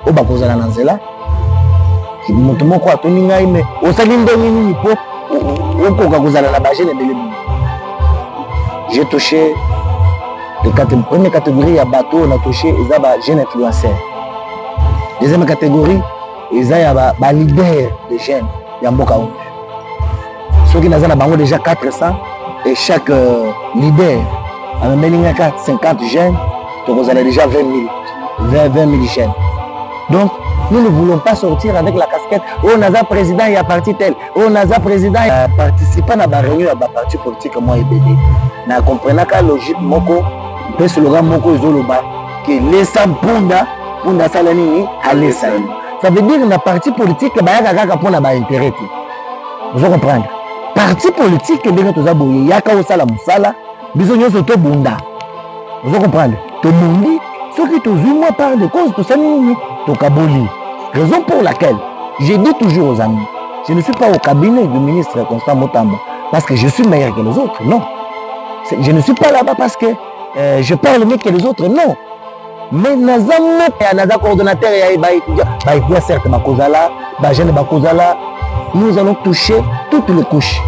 o bakozala na nzela moto moko atoni ngai me osali ndenge nini po okoka kozala na bagene ebele bino. J'ai touché première catégorie ya bato on a touché eza ba jeune influenceur. Deuxième catégorie eza ya ba leader de jeunes ya mboka oyo soki naza na bango déjà 400 et chaque leader amemeli nga 50 jeunes tokozala déjà 20 000 jeunes. Donc nous ne voulons pas sortir avec la casquette oh naza président ya parti tel oh naza président ya participant na ba réunion ya ba parti politique moi ebele na comprendre ka logique moko pe slogan moko ezoloba que lesa mpunda sala nini alesa. Ça veut dire na parti politique bayaka kaka pona ba intérêt. Vous comprenez? Parti politique ndenge toza boye yaka osala musala biso nyonso to bunda. Vous comprenez? To mundi soki tozui moi par de cause to sani to kaboli. Raison pour laquelle je dis toujours aux amis, je ne suis pas au cabinet du ministre Constant Motamba parce que je suis meilleur que les autres, non. Je ne suis pas là-bas parce que je parle mieux que les autres, non. Mais naza coordonnateur ya étudiant certes bakozala ba jeune bakozala, nous allons toucher toutes les couches.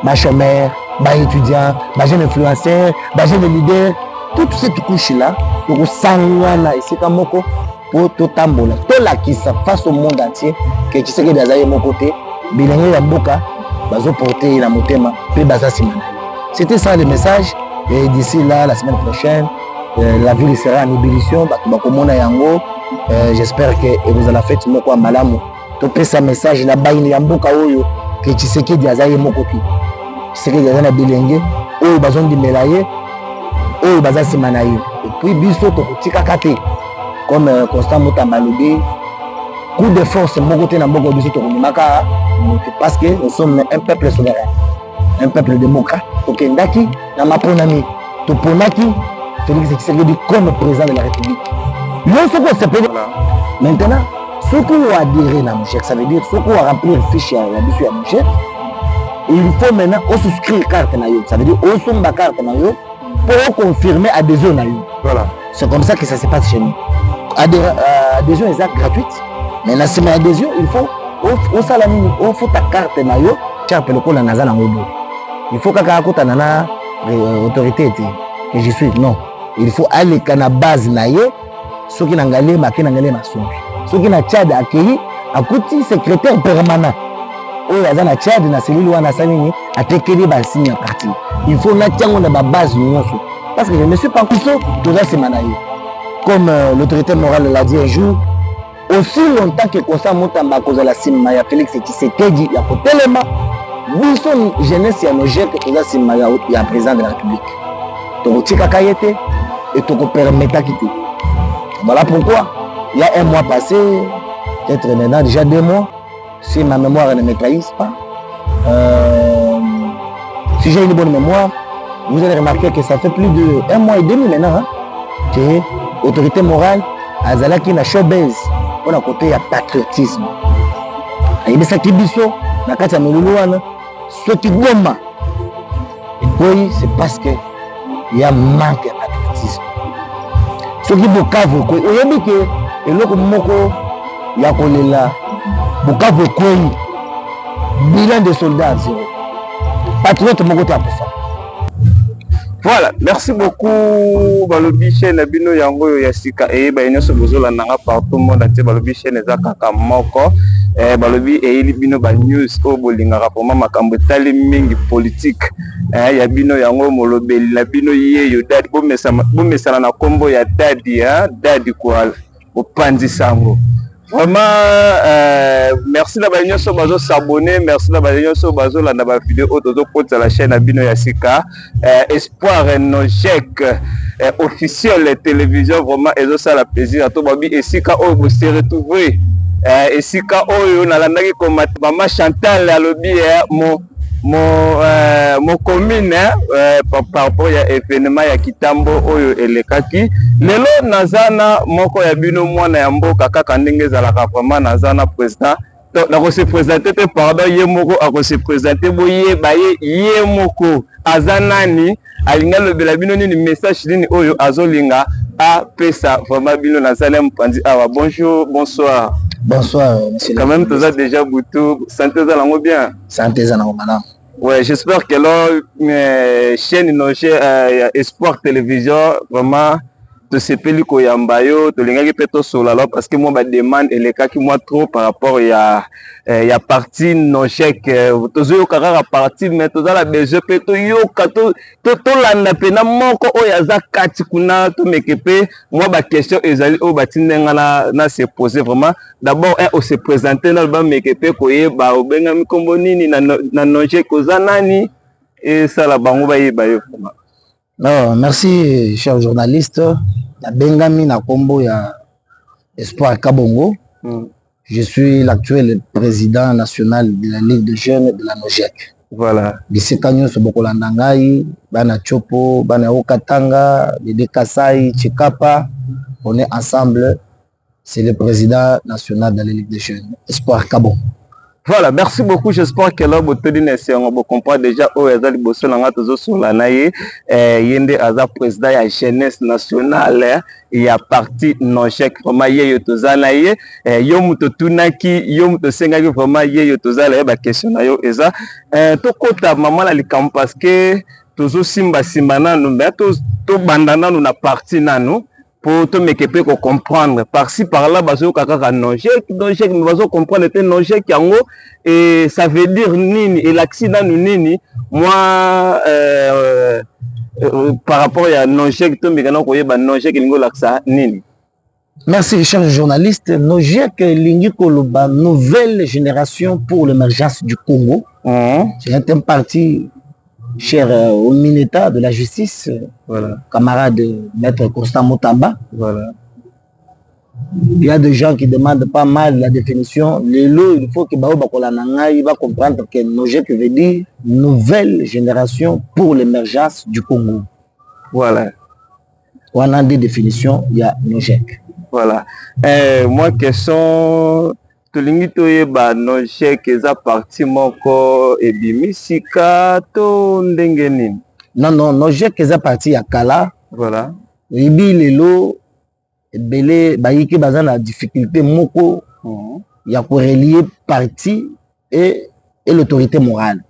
Ba chômeur, ba étudiant, ba jeune influenceur, ba jeune leader, toutes ces couches là pour sangana ici comme moko pour tout tambola. Tout la qui ça face au monde entier que tu sais que d'azaye mon côté, bilingue ya mboka bazo porter la motema pe baza simana. C'était ça le message et d'ici là la semaine prochaine la ville sera en ébullition bakomona yango. J'espère que vous allez faire moko malamu to pesa message na baini ya mboka oyo que tu sais que d'azaye mon côté. Tu sais que d'azaye na bilingue oyo bazo ndimela ye oyo baza simana ye et puis biso to kotika kate comme Constant Motamba lobi coup de force moko te na mboka biso to komimaka parce que nous sommes un peuple souverain, un peuple démocrate. Okendaki na maponami to ponaki Félix Tshisekedi comme président de la République. Non ce qu'on s'appelle maintenant ce qu'on a adhéré na mouchek, ça veut dire ce qu'on a remplir fiche ya biso ya mouchek, il faut maintenant on souscrire carte na yo, ça veut dire on somba carte na yo pour confirmer adhésion na yo. Voilà. C'est comme ça que ça se passe chez nous. Adhésion est gratuite. Mais na sima adhésion, il faut au salami, il faut ta carte na yo, tiens pe lokola naza na ngobo. Il faut kaka kota na autorité que je suis non. Il faut aller kana base na ye, soki na ngale makina ngale masombi. Soki na Tchad akei akuti secrétaire permanent. Oyo aza na Tchad na cellule wana sanini atekeli ba signe parti. Il faut na tiango na ba base nyonso. Parce que je ne suis pas kuso toza semana ye. Comme l'autorité morale l'a dit un jour, aussi longtemps que Constant Motamba kozala sima ya Félix Tshisekedi ya kotelema biso jeunesse ya logike toza sima ya président de la République. Tokotika kayete et toko permettre quitter. Voilà pourquoi il y a un mois passé, peut-être maintenant déjà 2 mois, si ma mémoire ne me trahisse pas, si j'ai une bonne mémoire, vous allez remarquer que ça fait plus de 1 mois et demi maintenant hein, que autorité morale azalaki na showbiz pour la côté ya patriotisme. Ayebisa kibiso na kati ya melulu wana soki goma. Et puis c'est parce que il y a manque de patriotisme. Soki Bukavu ko oyebi ke eloko moko ya kolela Bukavu ko bilan de soldats zéro. Patriote moko ta pour ça. Voilà, merci beaucoup balobi chaîne bino yango ya sika ba nyonso bozola nanga partout monde entier balobi chaîne eza kaka moko balobi eli bino ba news o bolinga rapoma makambo tali mingi politique ya bino yango molobeli na bino yeyo dadi bomesana na kombo ya dadi dadi kwa opanzi sango. Vraiment merci na ba nyonso bazo s'abonner, merci na ba nyonso bazo landa ba vidéo otozo kota la chaîne bino ya sika espoir nojek officiel télévision vraiment ezo ça la plaisir à to babi esika o bo se retrouver esika oyo na landaki comme maman Chantal alobi mon commune par rapport à événement ya kitambo oyo elekaki lelo nazana moko ya bino mwana ya mboka kaka ndenge ezalaka vraiment nazana président na se présenter pardon ye moko a se présenter boye baye ye moko azanani alinga lobela bino ni message nini oyo azolinga pesa vraiment bino na salem pandi awa. Bonjour, bonsoir. Bonsoir, monsieur. Quand même, tu as déjà Boutou. Santé à l'ango bien. Santé à l'ango madame. Ouais, j'espère que la chaîne Espoir Télévision, vraiment, tu sais pas li ko yambayo, tu l'ingaki peto solalo parce que moi, ma demande, elle est qui moi trop par rapport à partie non chèque. Tu as eu carrière partie, mais tu as la besoin peto yo kato to landa pena moko o yaza kati kuna to mekepe. Moi, ma question ezali o batindenga na se poser vraiment. D'abord, on se présenter dans le bas mekepe koye ba obenga mikombo nini na non chèque ozanani et ça la bango ba yebayo. Non, merci, cher journaliste. La Bengami na kombo ya Espoir Kabongo. Je suis l'actuel président national de la Ligue de jeunes de la NOJEC. Voilà. D'ici Kanyo Sobokolandangai, Bana Chopo, Bana Okatanga, Dede Kasai, Chikapa. On est ensemble. C'est le président national de la Ligue de jeunes, Espoir Kabongo. Voilà, merci beaucoup. J'espère que là, vous comprenez déjà où est le boss sur la naïe. Yende Aza président de la jeunesse nationale. Il y a parti non chèque vraiment yé yotoza naïe. Yom to tunaki, yom to sengaki vraiment yé yotoza naïe. Ba question na yo eza. To kota maman la likam parce que tozo simba nanu, mais to bandana nous na parti nanu. Pour te mekepe ko comprendre par-ci par-là bazo kaka non chèque mais bazo comprendre que non chèque yango et ça veut dire nini et l'accident nini moi par rapport à non chèque to mekana ko yeba non chèque lingo laksa nini. Merci cher journaliste. NOJEC lingi koloba nouvelle génération pour l'émergence du Congo. C'est un parti cher au Mineta de la justice, voilà. Camarade maître Constant Motamba. Voilà. Il y a des gens qui demandent pas mal la définition. Il faut que il va comprendre que NOJEC veut dire nouvelle génération pour l'émergence du Congo. Voilà. On a des définitions, il y a NOJEC. Voilà. Moi, question. Tolingi toyeba non chèque eza parti moko ebimisika to ndenge nini. Non, NOJEC eza parti ya kala. Voilà. Ebi lelo ebele bayiki baza na difficulté moko ya ko relier parti et l'autorité morale.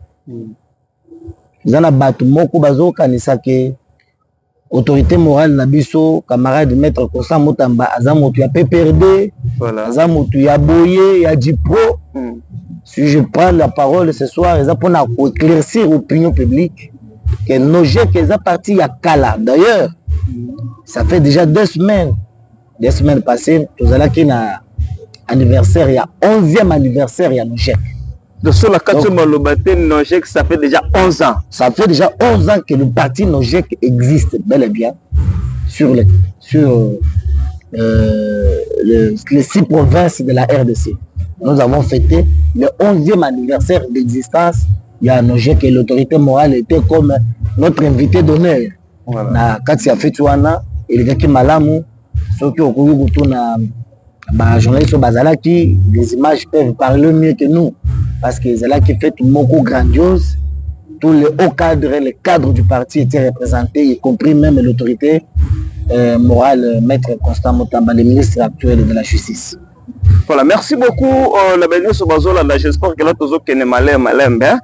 Zana batu moko bazo kanisa ke autorité morale na biso camarade maître Constant Motamba aza motu ya PPRD, voilà. Aza motu ya Boye ya Dipro. Si je prends la parole ce soir, eza pour éclaircir l'opinion publique que NOJEC eza parti ya kala. D'ailleurs, ça fait déjà 2 semaines passées, nous allons qui na anniversaire, il y a 11e anniversaire ya NOJEC. De sur la carte Malobate, NOJEC, ça fait déjà 11 ans. Ça fait déjà 11 ans que le parti NOJEC existe bel et bien sur les 6 provinces de la RDC. Nous avons fêté le 11e anniversaire d'existence. Il y a NOJEC et l'autorité morale était comme notre invité d'honneur. Na Katia Fetouana, il y a qui malamu, ceux qui ont les journalistes bazalaki, les images peuvent parler mieux que nous parce que Zalaki fait beaucoup grandiose. Tous les hauts cadres, les cadres du parti étaient représentés, y compris même l'autorité morale, maître Constant Motamba, le ministre actuel de la justice. Voilà, merci beaucoup. La bénédiction sur Bazola, j'espère que là, tout le monde est malin.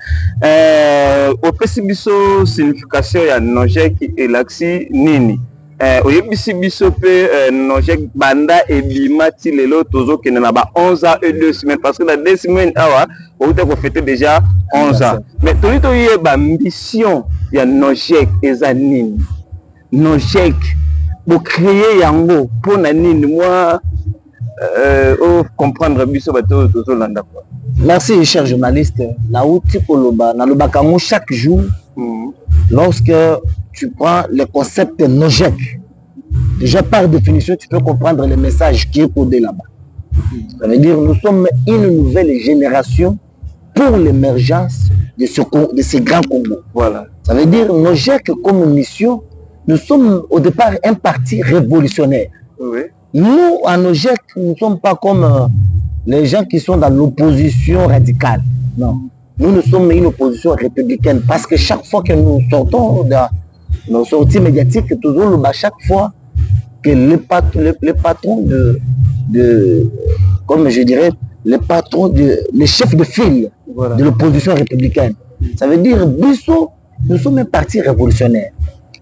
Au pessibiso signification, il y a NOJEC et l'axi Nini. Oyebisi biso pe NOJEC banda ebimati lelo tozo kene na ba 11 ans et 2 semaines parce que dans 2 semaines awa on a fêté déjà 11 ans. Mais tolito yeba ambition ya NOJEC eza nini? NOJEC pour créer yango pour na nini moi comprendre biso bato tozo landa quoi. Merci cher journaliste. Na uti koloba na lobaka mo chaque jour. Lorsque tu prends le concept NOJEC, déjà par définition, tu peux comprendre le message qui est codé là-bas. Ça veut dire que nous sommes une nouvelle génération pour l'émergence de ces grands Congos. Voilà. Ça veut dire NOJEC comme mission, nous sommes au départ un parti révolutionnaire. Oui. Nous, à NOJEC, nous ne sommes pas comme les gens qui sont dans l'opposition radicale. Non. Nous sommes une opposition républicaine parce que chaque fois que nous sortons dans nos sorties médiatiques, toujours chaque fois, que les patrons comme je dirais, les chefs de file de l'opposition républicaine. Ça veut dire, Bisso, nous sommes un parti révolutionnaire.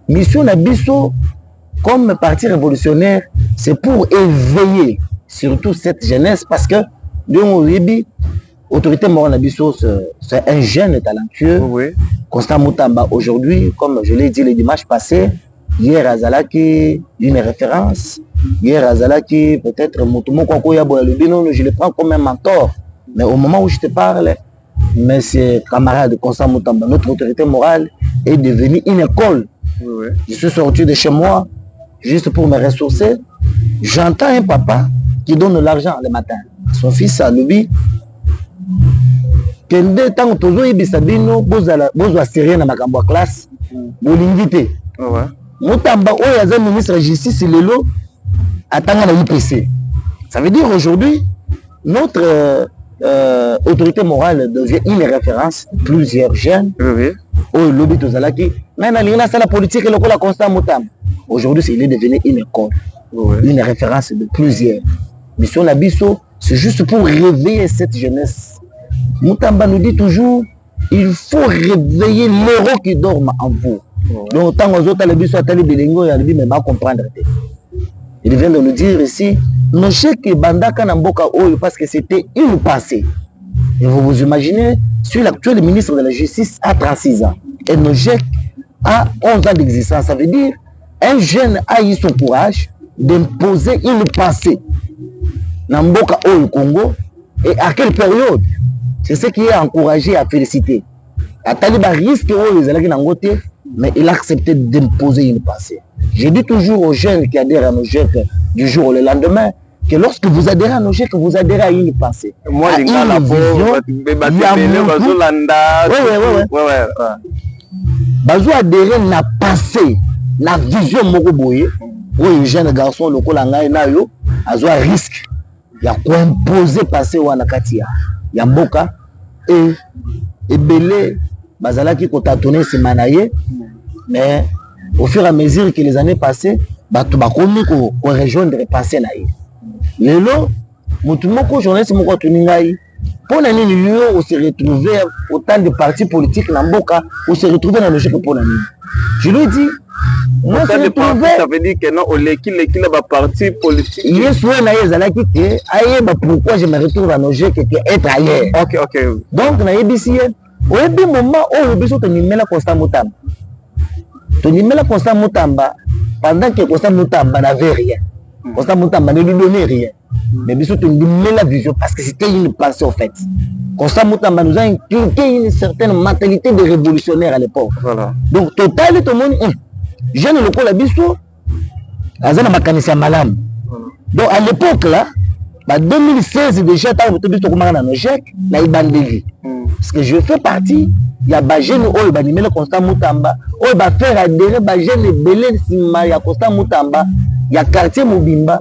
Mission na Bisso, comme parti révolutionnaire, c'est pour éveiller surtout cette jeunesse parce que, l'autorité morale Bisso, c'est un jeune talentueux. Oui. Constant Moutamba, aujourd'hui, comme je l'ai dit le dimanche passé, hier Azalaki, une référence. Hier Azalaki, peut-être Moutoumou Kwakoya Boyalubino, je le prends comme un mentor. Mais au moment où je te parle, mais c'est camarade Constant Moutamba, notre autorité morale est devenue une école. Oui. Je suis sorti de chez moi, juste pour me ressourcer. J'entends un papa qui donne l'argent le matin. Son fils a lui. Kende tango tozo yebisa bino bozwa sérieux na makambo ya classe bolingi te. Moutamba oyo aza ministre de justice lelo atanga na IPC. Ça veut dire aujourd'hui notre autorité morale devient une référence. Plusieurs jeunes oyo lobi tozalaki na lingi na sala politique lokola Constant Moutamba. Aujourd'hui il est devenu une école, une référence de plusieurs. Mission na biso c'est juste pour réveiller cette jeunesse. Moutamba nous dit toujours, il faut réveiller l'héros qui dorme en vous. Donc, tant aux autres, il ne va comprendre. Il vient de nous dire ici, nos chèques Bandaka Namboka Oyo, parce que c'était une passée. Et vous imaginez, sur l'actuel ministre de la Justice a 36 ans. Et nos chèques a 11 ans d'existence. Ça veut dire, un jeune a eu son courage d'imposer une passée. Namboka Oyo Congo, et à quelle période? C'est ce qui est encouragé à féliciter. À Taliba risque, mais il a accepté d'imposer une passée. Je dis toujours aux jeunes qui adhèrent à nos GEC du jour au lendemain que lorsque vous adhérez à nos GEC, vous adhérez à une passée. Moi, à une vision, Bazou adhéré na passé, na vision mokoboye. Oui, jeune garçon, le kolanga na yo, azo risque. Il y a quoi imposer passé ou anakatia. Yamboka et belé bazalaki kotatone semanaye, mais au fur et à mesure que les années passées batu bakomi ko rejoindre passé na ye lelo mutu moko journaliste moko tuningai pona nini yo on se retrouver autant de partis politiques na mboka on se retrouver dans le jeu pona nini. Je lui dis moi ça veut dire que non au l'équipe ba parti politique yes ouais na yezalaki te aye ba pourquoi je me retrouve dans nos jeux que être ailleurs. OK donc na yebisi au début moment où biso to nimela Constant Moutamba to nimela Constant Moutamba pendant que Constant Moutamba n'avait rien. Constant Moutamba ne lui donnait rien. Mais biso to nimela vision parce que c'était une pensée en fait. Constant Moutamba nous a inculqué une certaine mentalité de révolutionnaire à l'époque. Voilà. Donc total tout le monde jeune lokola biso azana makanisa malam. Donc à l'époque là, en 2016 déjà tant que biso komanga na nos chèques na ibandeli. Parce que je fais partie, il y a des jeunes qui ont animé le Constant Moutamba, qui ont fait adhérer des jeunes belés il y a Constant Moutamba, il y a quartier Mobimba,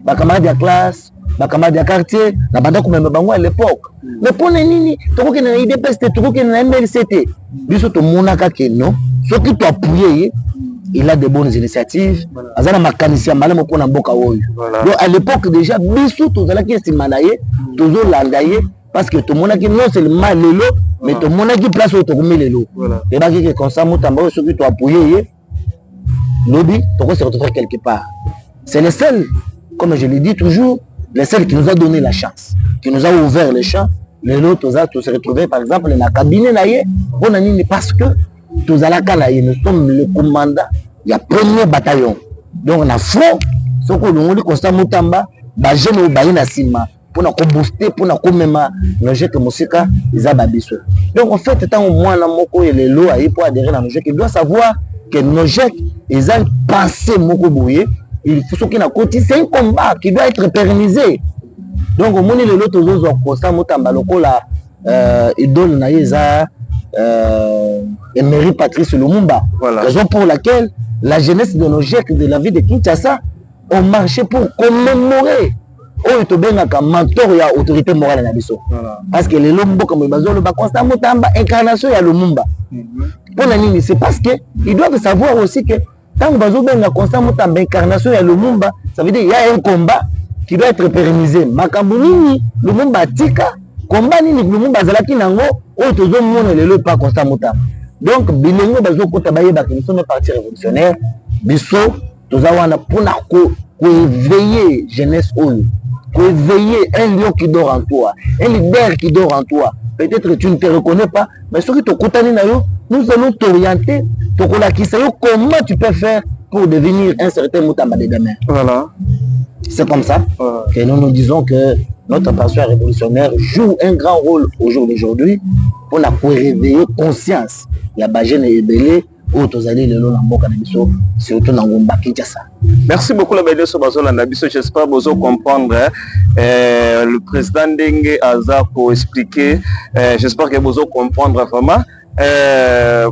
des camarades de classe, des camarades de quartier, des bandes comme même à l'époque. Mais pour les nini, tu vois qu'il y a des IDPS, tu vois qu'il y a des MLCT. Biso to monaka que non, ceux qui t'ont appuyé, il a de bonnes initiatives. Azana makanisi malamu pour na mboka oyo. Donc à l'époque déjà biso to zala ki simanaye, to zo landaye. Parce que tout le monde a non seulement l'élo, mais tout le monde a place où tu as l'élo. Et là, qui Constant Moutamba, ceux qui t'ont appuyé, lobby, tu vas se retrouver quelque part. C'est le seul, comme je le dis toujours, le seul qui nous a donné la chance, qui nous a ouvert les champs. Les autres, tu se retrouver par exemple dans le cabinet, parce que nous sommes le commandant, il y a premier bataillon. Donc, on a front, ce que nous dit Constant Moutamba, je ne vais pas sima. Pour nous booster, pour nous même nos jeux que Moussika, ils ont babiso. Donc en fait, tant au moins la moko et les lois pour adhérer à nos jeux, il doit savoir que nos jeux, ils ont passé moko bouillé. Il faut ce qu'il a côté, c'est un combat qui doit être pérennisé. Donc au moins les lots tous les autres Constant Moutamba loko la idole naïza Emery Patrice Lumumba. Raison pour laquelle la jeunesse de nos jeux de la ville de Kinshasa ont marché pour commémorer. Oh, tu es un mentor et une autorité morale na biso. Parce que les lombo comme bazolo ba Constant Moutamba incarnation ya Lumumba. Pour la nini, c'est parce que ils doivent savoir aussi que Tant que bazobenga Constant Mutamba incarnation ya Lumumba, ça veut dire il y a un combat qui doit être pérennisé. Makambo nini Lumumba tika, combat nini Lumumba zalaki nango, oyo tozomona lelo pa Constant Mutamba. Donc bilengo bazokota bayeba que nous sommes un parti révolutionnaire, biso tozawana pona ko éveiller jeunesse oyo, ko éveiller un lion qui dort en toi, un leader qui dort en toi. Peut-être que tu ne te reconnais pas, mais ce qui te contane na yo, nous allons t'orienter, comment tu peux faire pour devenir un certain Mutamba de demain. Voilà. C'est comme ça que nous disons que notre parti révolutionnaire joue un grand rôle au jour d'aujourd'hui pour la réveiller conscience. Il y a Bagene et Belé, surtout dans Ngomba Kinshasa. Merci beaucoup la belle Sobazola Nabiso. J'espère que vous comprendre le président Dengue Azako expliquer. J'espère que vous comprendre vraiment.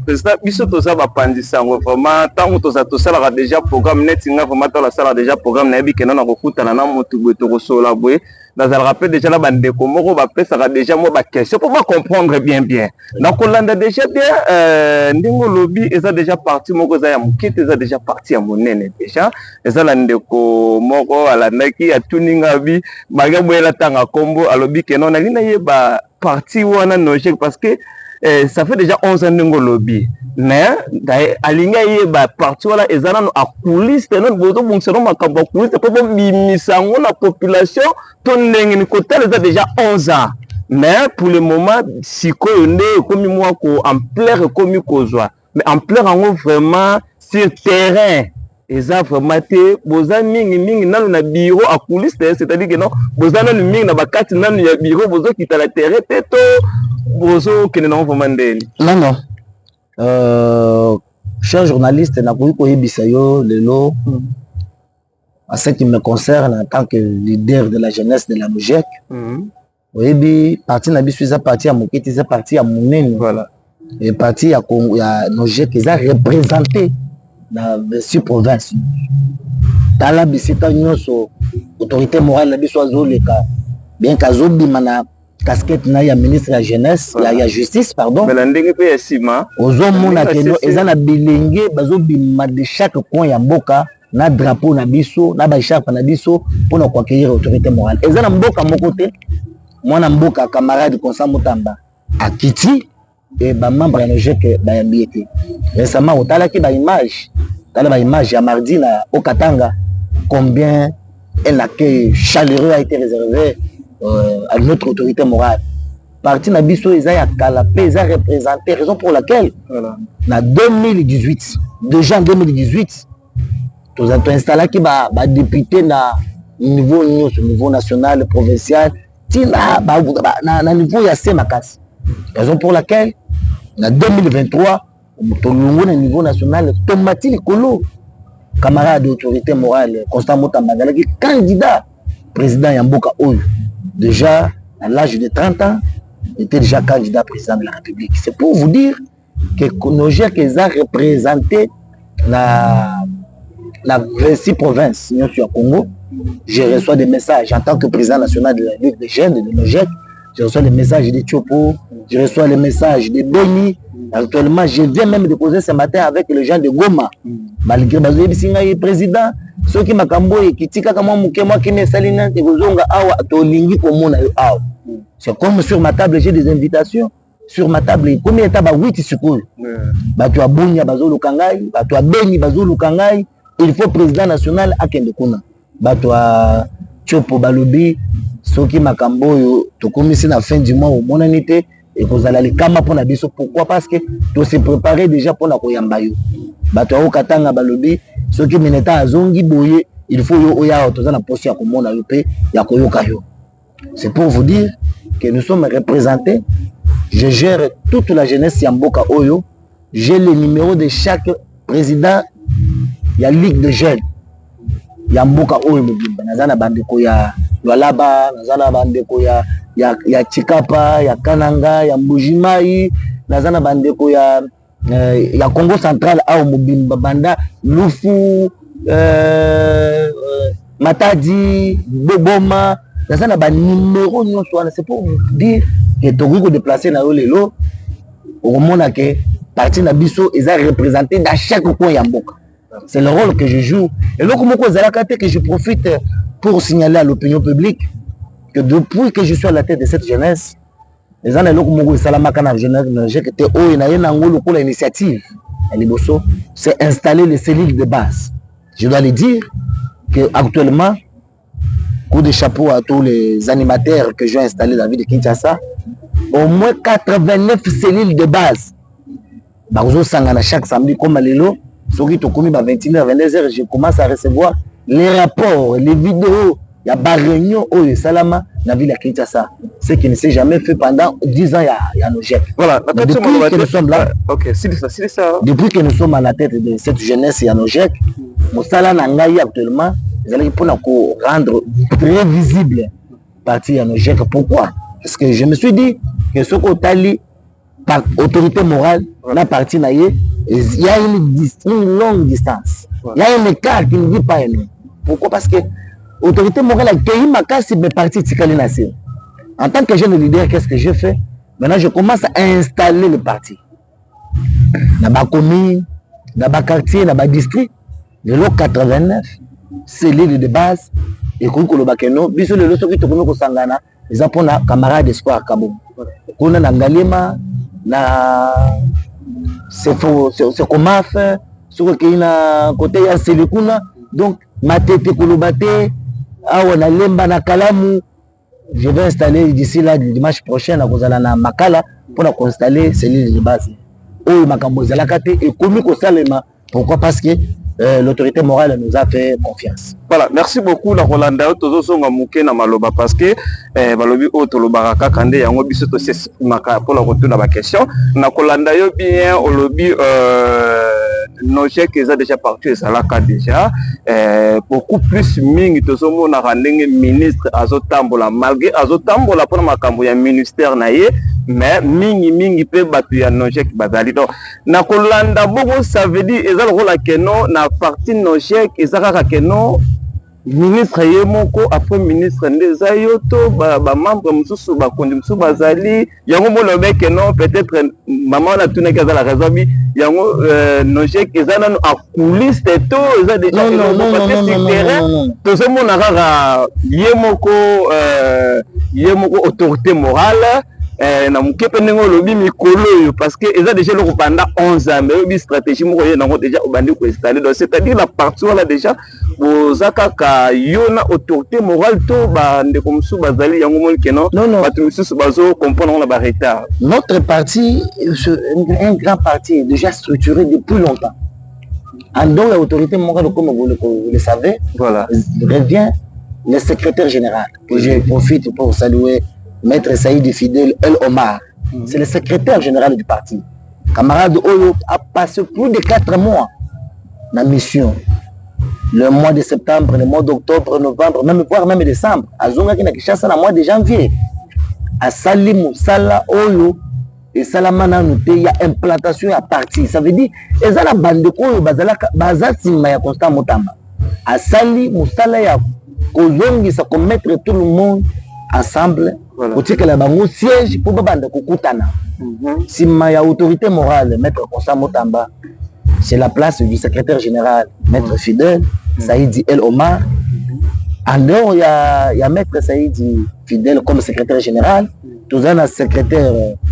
Président biso toza ba pandisa vraiment tant to sala déjà programme netinga vraiment to la sala déjà programme na yebike na kokutana na motu boto kosola boye dans le rappel déjà la bande ko moko ba pesa déjà mo ba question pour comprendre bien na kolanda déjà bien ndingo lobby eza déjà parti moko za ya mukete eza déjà parti ya monene déjà eza la ndeko moko ala naki ya tuninga bi baga boyela tanga kombo alobi ke non na lina yeba parti wana nojek parce que ça fait déjà 11 ans de lobby. Mais alinga yeba parti wala ezana no akuliste non bozo bungseron makambo akuliste po bimisango na population ton ndenge ni côté les a déjà 11 ans. Mais pour le moment siko yonde komi moi ko en plein komi kozwa. Mais en plein en vraiment sur terrain eza vraiment te boza mingi nanu na bureau akuliste c'est-à-dire que non boza nanu mingi na bakati nanu ya bureau bozo kita la terrain teto bozo kene na vraiment ndeli. Non. Cher journaliste, n'a pas eu quoi bisayo lelo. À ce qui me concerne en tant que leader de la jeunesse de la Mojek. Oui, parti na bisu za parti à Mokiti, za parti à Mounene. Voilà. Et parti à Congo, à Mojek, ils ont représenté dans la province. Dans la bisita nyoso autorité morale la bisu azoleka. Bien kazobi mana casquette na ya ministre de la jeunesse, ya justice pardon. Mais la ndenge pe esima. Ozomona keno ezana bilenge bazobima de chaque coin ya mboka na drapeau na biso na ba écharpe na biso pour na accueillir autorité morale. Ezana mboka moko te. Mwana mboka camarade Constant Mutamba akiti et ba membre ya Nojek ba yambiete. Récemment otalaki ba image ya mardi na Okatanga combien un accueil chaleureux a été réservé à notre autorité morale. Parti Nabiso Isaiah Kalapé, ils ont représenté, raison pour laquelle, en 2018, déjà en 2018, nous avons installé qui va député na niveau national, provincial, na niveau yassé makas. Raison pour laquelle, en 2023, nous avons niveau national, Tomati Likolo, camarade d'autorité morale, Constant Mutamba, candidat président Yamboka Oyo. Déjà, à l'âge de 30 ans, était déjà candidat président de la République. C'est pour vous dire que Nojek a représenté la 26 provinces au Congo. Je reçois des messages en tant que président national de la Ligue des jeunes de Nojek. Je reçois des messages de Tchopo, je reçois les messages de Beni. Actuellement, je viens même de poser ce matin avec les gens de Goma. Malgré le président, ceux qui m'ont dit que c'est comme sur ma table, j'ai des invitations. Sur ma table, combien de temps 8 secours. Tu as Bonia Bazolo Kangai, tu as Beni Bazolo Kangai, il faut président national à Kendekuna. Tu as Tchopo Balobi, ceux qui m'ont dit que la fin du mois au monanité. Et vous allez kama pour la biso. Pourquoi? Parce que tu s'es préparé déjà pour la koyambayo. Bato au katanga balobi, ceux qui meneta à zongi boye, il faut yo oya otoza na posi ya komona yo pe ya koyoka yo. C'est pour vous dire que nous sommes représentés. Je gère toute la jeunesse Yamboka Oyo. J'ai le numéro de chaque président. Il y a Ligue de jeunes. Yamboka Oyo Mobimba. Nazana bandeko ya Lualaba, nazana bandeko ya Chikapa, ya Kananga, ya Mbujimai, nazana bandeko ya Congo Central au Mobimba Banda, Lufu, Matadi, Boboma, nazana ba numéro nyonso wana. C'est pour vous dire que Togo déplacer na lelo au moment que parti na biso ils ont représenté dans chaque coin ya mboka. C'est le rôle que je joue. Et là, comme que je profite pour signaler à l'opinion publique que depuis que je suis à la tête de cette jeunesse, les gens initiative, c'est installer les cellules de base. Je dois le dire qu'actuellement, coup de chapeau à tous les animateurs que j'ai installés dans la ville de Kinshasa, au moins 89 cellules de base. Chaque samedi, comme Lélo, sur 21h, 22h, je commence à recevoir les rapports, les vidéos. Il y a des réunions au Salama dans la ville de Kinshasa. Ce qui ne s'est jamais fait pendant 10 ans, il y a nos GEC. Voilà, depuis que nous sommes là, c'est ça. Depuis que nous sommes à la tête de cette jeunesse, il y a nos GEC. Moussala Nangaï actuellement, ils allaient pour rendre très visible partie à nos GEC. Pourquoi? Parce que je me suis dit que ce qu'on t'a par autorité morale, la partie naïe, il y a une longue distance. Il y a un écart qui ne dit pas nous. Pourquoi? Parce que l'autorité morale a cueilli ma casse et mes partis Tikali Nassir. En tant que jeune leader, qu'est-ce que je fais? Maintenant, je commence à installer le parti. Dans ma commune, dans ma quartier, dans ma district, de l'eau 89, c'est l'île de base. Et quand on a dit que le loto qui tourne au Sangana, ils ont pris un camarade d'espoir à Kabou. Quand on a Ngalema, c'est comment faire, sur le côté de Sélékouna, donc, ma tête est on a lemba na kalamu. Je vais installer d'ici là dimanche prochain à Kozala na Makala pour installer ces lignes de base. Oh Makambozala kate et comme ko salema. Pourquoi? Parce que l'autorité morale nous a fait confiance. Voilà, merci beaucoup la Rolanda tozo songa muke na maloba parce que balobi auto lobaraka kande yango biso to c'est maka pour la retour na ba question na Rolanda yo bien au lobby nos chèques ils ont déjà parti et ça là déjà beaucoup plus mingi tozo mona randenge ministre azotambola malgré azotambola pour makambo ya ministère na ye mais mingi pe batu ya nos chèques bazali donc na Rolanda beaucoup ça veut dire ezal rola keno na partie nos chèques ezaka keno ministre yemoko après ministre ndeza yoto ba membre mususu ba kondi mususu bazali yango mona beke non peut-être maman na tuna kaza la raison bi yango no chèque ezana no a coulisse to eza déjà non to so mona rara yemoko autorité morale na mukepe nengo lobi mikolo parce que eza déjà le pendant 11 ans mais bi stratégie moko ye nango déjà obandi ko installer donc c'est-à-dire la partie là déjà bozaka ka yona autorité morale to ba ndeko musu bazali yango moni keno batu musu bazo comprendre na ba retard. Notre parti un grand parti est déjà structuré depuis longtemps. En dehors de l'autorité morale comme vous le savez, voilà, revient le secrétaire général que je profite pour saluer Maître Saïd Fidèle El Omar. C'est le secrétaire général du parti. Camarade Oyo a passé plus de 4 mois dans la mission. Le mois de septembre, le mois d'octobre, novembre, voire même décembre. À Zonga qui n'a chassé le mois de janvier. À Salimou, Sala Oyo et Salamana Nouté, il y a implantation à parti. Ça veut dire, il y a la bande de Oyo, il y a constant Motamba. À Salimou, Sala, il y a Kozongi, ça peut mettre tout le monde ensemble. Voilà. Pour que la banque siège pour bande Kukutana. Si ma autorité morale, Maître Constant Motamba, c'est la place du secrétaire général, Maître Fidèle, Saïdi El Omar. En dehors, il y a Maître Saïdi Fidèle comme secrétaire général. Tout un secrétaire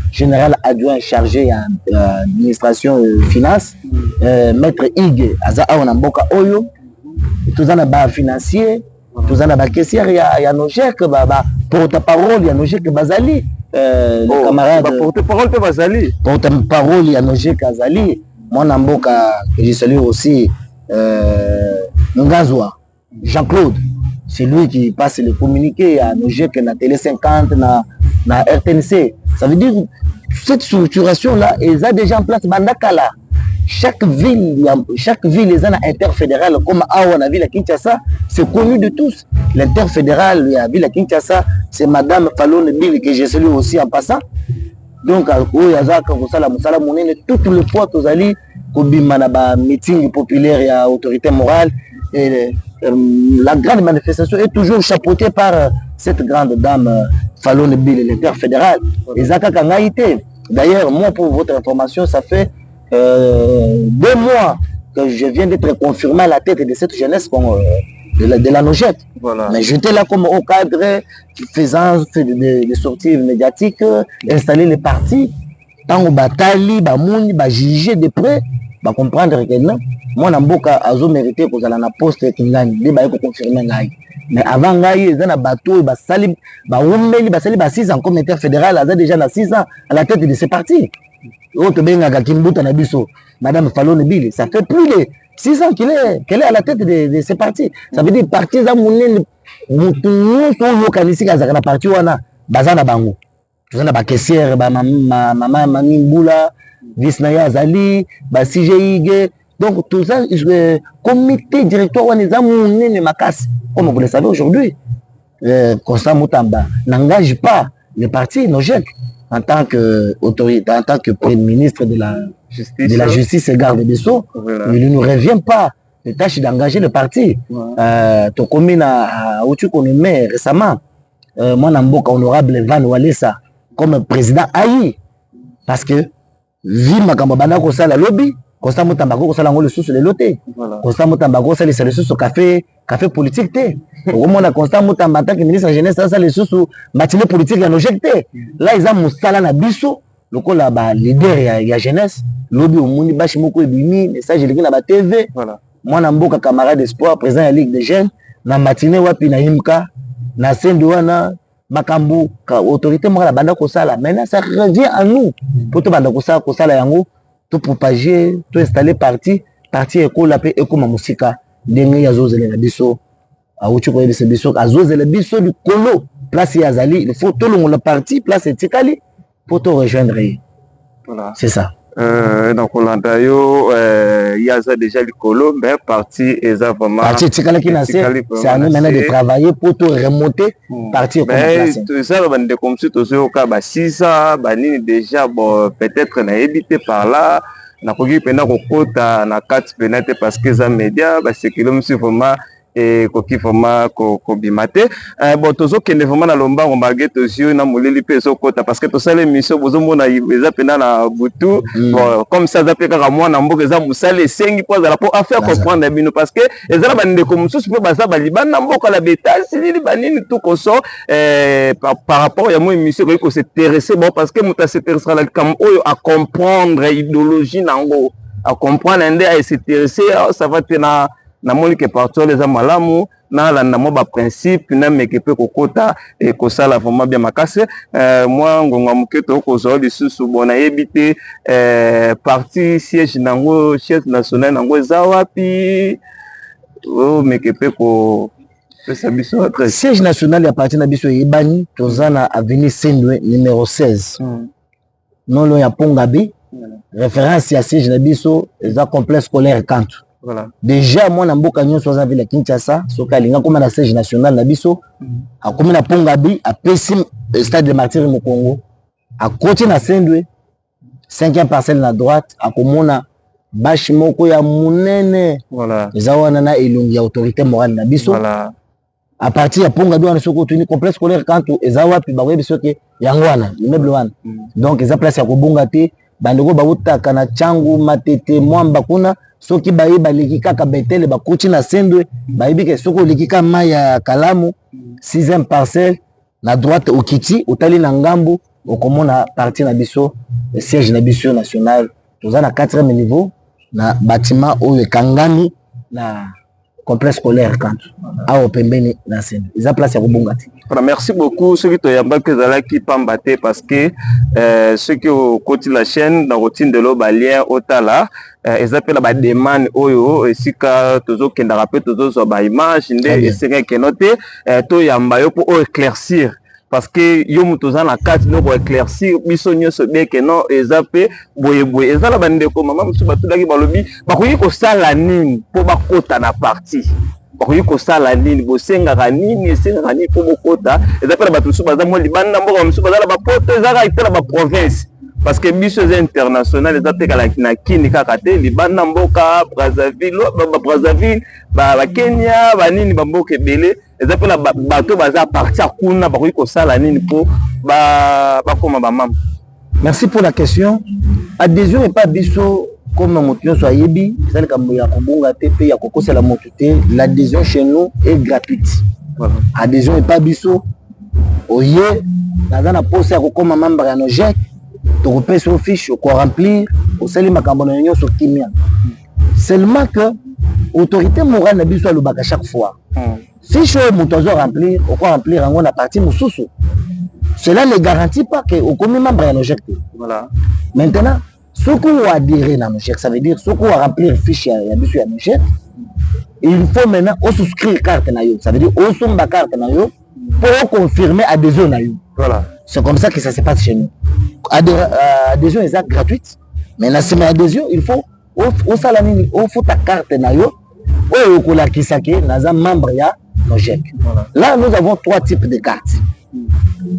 général adjoint chargé de l'administration finance. Maître Ige, Aza Aonamboka Oyo. Tout un financier. Tout ça, il y a nos chèques, porte-parole, il y a nos chèques Bazali, le camarade. Porte-parole de Bazali. Porte-parole, il y a nos chèques Bazali. Mon amboka, que je salue aussi, Ngazwa, Jean-Claude. C'est lui qui passe le communiqué à nos chèques na Télé 50, na RTNC. Ça veut dire cette structuration-là, ils ont déjà en place Bandakala. Chaque ville, les ans interfédérale, comme Awa, la ville à Kinshasa, c'est connu de tous. L'interfédéral, la ville à Kinshasa, c'est Madame Fallon Bill que j'ai salué aussi en passant. Donc, toutes les fois, vous allez, meeting populaire et autorité morale, et la grande manifestation est toujours chapeautée par cette grande dame Fallon Bill, l'interfédéral. Et Zaka Kangaïté. D'ailleurs, moi, pour votre information, ça fait 2 mois que je viens d'être confirmé à la tête de cette jeunesse de la Nogette. Voilà. Mais j'étais là comme au cadre faisant des sorties médiatiques, installer les partis, tant au batali, bamouni, juger de près, comprendre que non, moi Namboka azo mérité que la poste kingani, de ba confirmer ngai. Mais avant ngai, ils ont un bateau, basali, baoumeli, basali, 6 ans comme comité fédéral, ils ont déjà 6 ans à la tête de ces partis. Autre benga Kimbuta Nabiso, Madame Fallon Bill, ça fait plus de 6 ans qu'elle est à la tête de ces partis. Ça veut dire partis à mon localisé à la partie wana bazana bango. Tu as ba caissière, ba maman Mami Mboula, Visnaya Zali, ba CGIG. Donc tout ça, comité directoire wana zamouné makasi. Comme vous le savez aujourd'hui, Constant Moutamba n'engage pas les partis Nogek en tant qu'autorité, en tant que Premier ministre de la justice et garde des Sceaux. Voilà. Il ne nous revient pas les tâches d'engager le parti. Ton commune à Outukoneme récemment, moi Namboka honorable Van Walesa comme président Aïe, parce que vu ma Kambabana Kosala lobby, Constant Moutamba Kosala le sous le loté, Constant Moutamba Kosala le sous café politique. Au moins, Constant Moutamba en tant que ministre de la jeunesse, ça les sous matinée politique à l'objecté. Là, ils ont Moussala na biso, le coup là, leader il y a jeunesse, lobby au Mouni Bachimoko et Bimi, message de la TV. Moi, Namboka camarade d'espoir, président de la Ligue des jeunes, na matinée wapi na Himka, na Sendouana, Makambu, autorité moi la banda Kosala. Maintenant, ça revient à nous pour tout banda Kosala yango, tout propager, tout installer parti école la paix école mamusika, dengue ya zozele na biso. Aoutuko de ce biso, azozele biso du colo, place Yazali, il faut tout le parti, place Tikali, pour te rejoindre. Voilà. C'est ça. Donc on a il y a déjà le colo, mais parti est vraiment. Parti Tikali qui n'a c'est à nous maintenant de travailler pour te remonter, parti ça va de comme si tu au cas 6 ans, déjà bon peut-être n'a évité par là. Na kogi pena kokota na 4 penate parce que ça média c'est que l'homme c'est vraiment et koki vraiment ko bimate bon tozo kende vraiment na lomba on malgré tozo na moleli peso kota parce que to sale mission bozo mona eza pena na butu bon comme ça za peka moi na mboka za musale sengi pour za pour faire comprendre bino parce que ezala bande comme sous pe baza baliban na mboka la bétal sili banini tout ko so par rapport ya moi mission ko s'intéresser bon parce que muta s'intéresser la comme à comprendre idéologie nango à comprendre ende à s'intéresser ça va tena na moni ke partout les amalamu na la na moba principe na mekepe kokota et kosala vraiment bien makase moi ngonga muketo kozo lisusu bona ebité parti siège nango chef national nango zawapi o mekepe ko pesa biso siège national ya parti na biso yebani tozana avenue Sendwe numéro 16 non lo ya Pongabi référence ya siège na biso eza complexe scolaire Kantu. Voilà. Déjà moi na mboka nyonso za ville Kinshasa soka linga comme na siège national na biso a comme na Pongabi a pesi stade de Martyrs mu Congo a côté na Sendwe 5e parcelle na droite a komona bashi moko ya munene voilà eza wana na elongi ya autorité morale na biso voilà à partir ya Pongabi wana soko tuni complexe scolaire Kantu eza wapi ba webi soke yango wana immeuble wana donc eza place ya kobonga te bandeko bautaka na changu matete mwamba kuna soki baye baleki kaka betele bakuti na Sendwe bayebi ke soko leki ka maya Kalamu 6e parcelle na droite okiti otali na ngambu okomona parti na biso siège na biso national toza na 4e niveau na bâtiment oyo kangani na complexe scolaire Kantu awo pembeni na Sendwe eza place ya kobonga te. Merci beaucoup ceux qui te yamba que zala qui pambaté parce que ceux qui au côté la chaîne dans routine de l'eau balien otala ils appellent la demande oyo et si ka tozo kenda rappel tozo so ba image ndé et c'est que noté to yamba yo pour éclaircir parce que yo mutoza na carte no pour éclaircir biso nyonso bien que non ezape boye boye ezala bande ko mama musu batulaki balobi bakoyi ko sala nini po bakota na parti bakoyi ko sala nini bosengaka nini esengaka nini po bokota ezapela bato musu baza mo libanda mboka musu bazala bapoto ezaka itela ba province parce que biso eza international ezapekala na kini kaka te libanda mboka Brazzaville ba Kenya banini bamboka ebele ezapela bato baza partir kuna bakoyi ko sala nini po bakoma bamama. Merci pour la question. Adhésion et pas biso comme moto soit yebi ça le kambo ya kobonga te pe ya kokosela moto te, l'adhésion chez nous est gratuite. Voilà. Adhésion est pas biso oye naza na posa ya kokoma membre ya Nojek to kopesa au fiche ko remplir au sali makambo na nyonso kimia. Seulement que autorité morale na biso alobaka chaque fois. Fiche moto zo remplir au ko remplir en na partie mususu. Cela ne garantit pas que au commis membre ya Nojek. Voilà. Maintenant ce qu'on a adhéré dans Nojek, ça veut dire ce qu'on a remplir fiche ya biso ya Nojek, il faut maintenant souscrire carte na yo, ça veut dire somba carte na yo pour confirmer adhésion na yo. Voilà. C'est comme ça que ça se passe chez nous. Adhésion est gratuite, mais dans cette adhésion, il faut ta carte na yo, membre ya Nojek. Là, nous avons 3 types de cartes.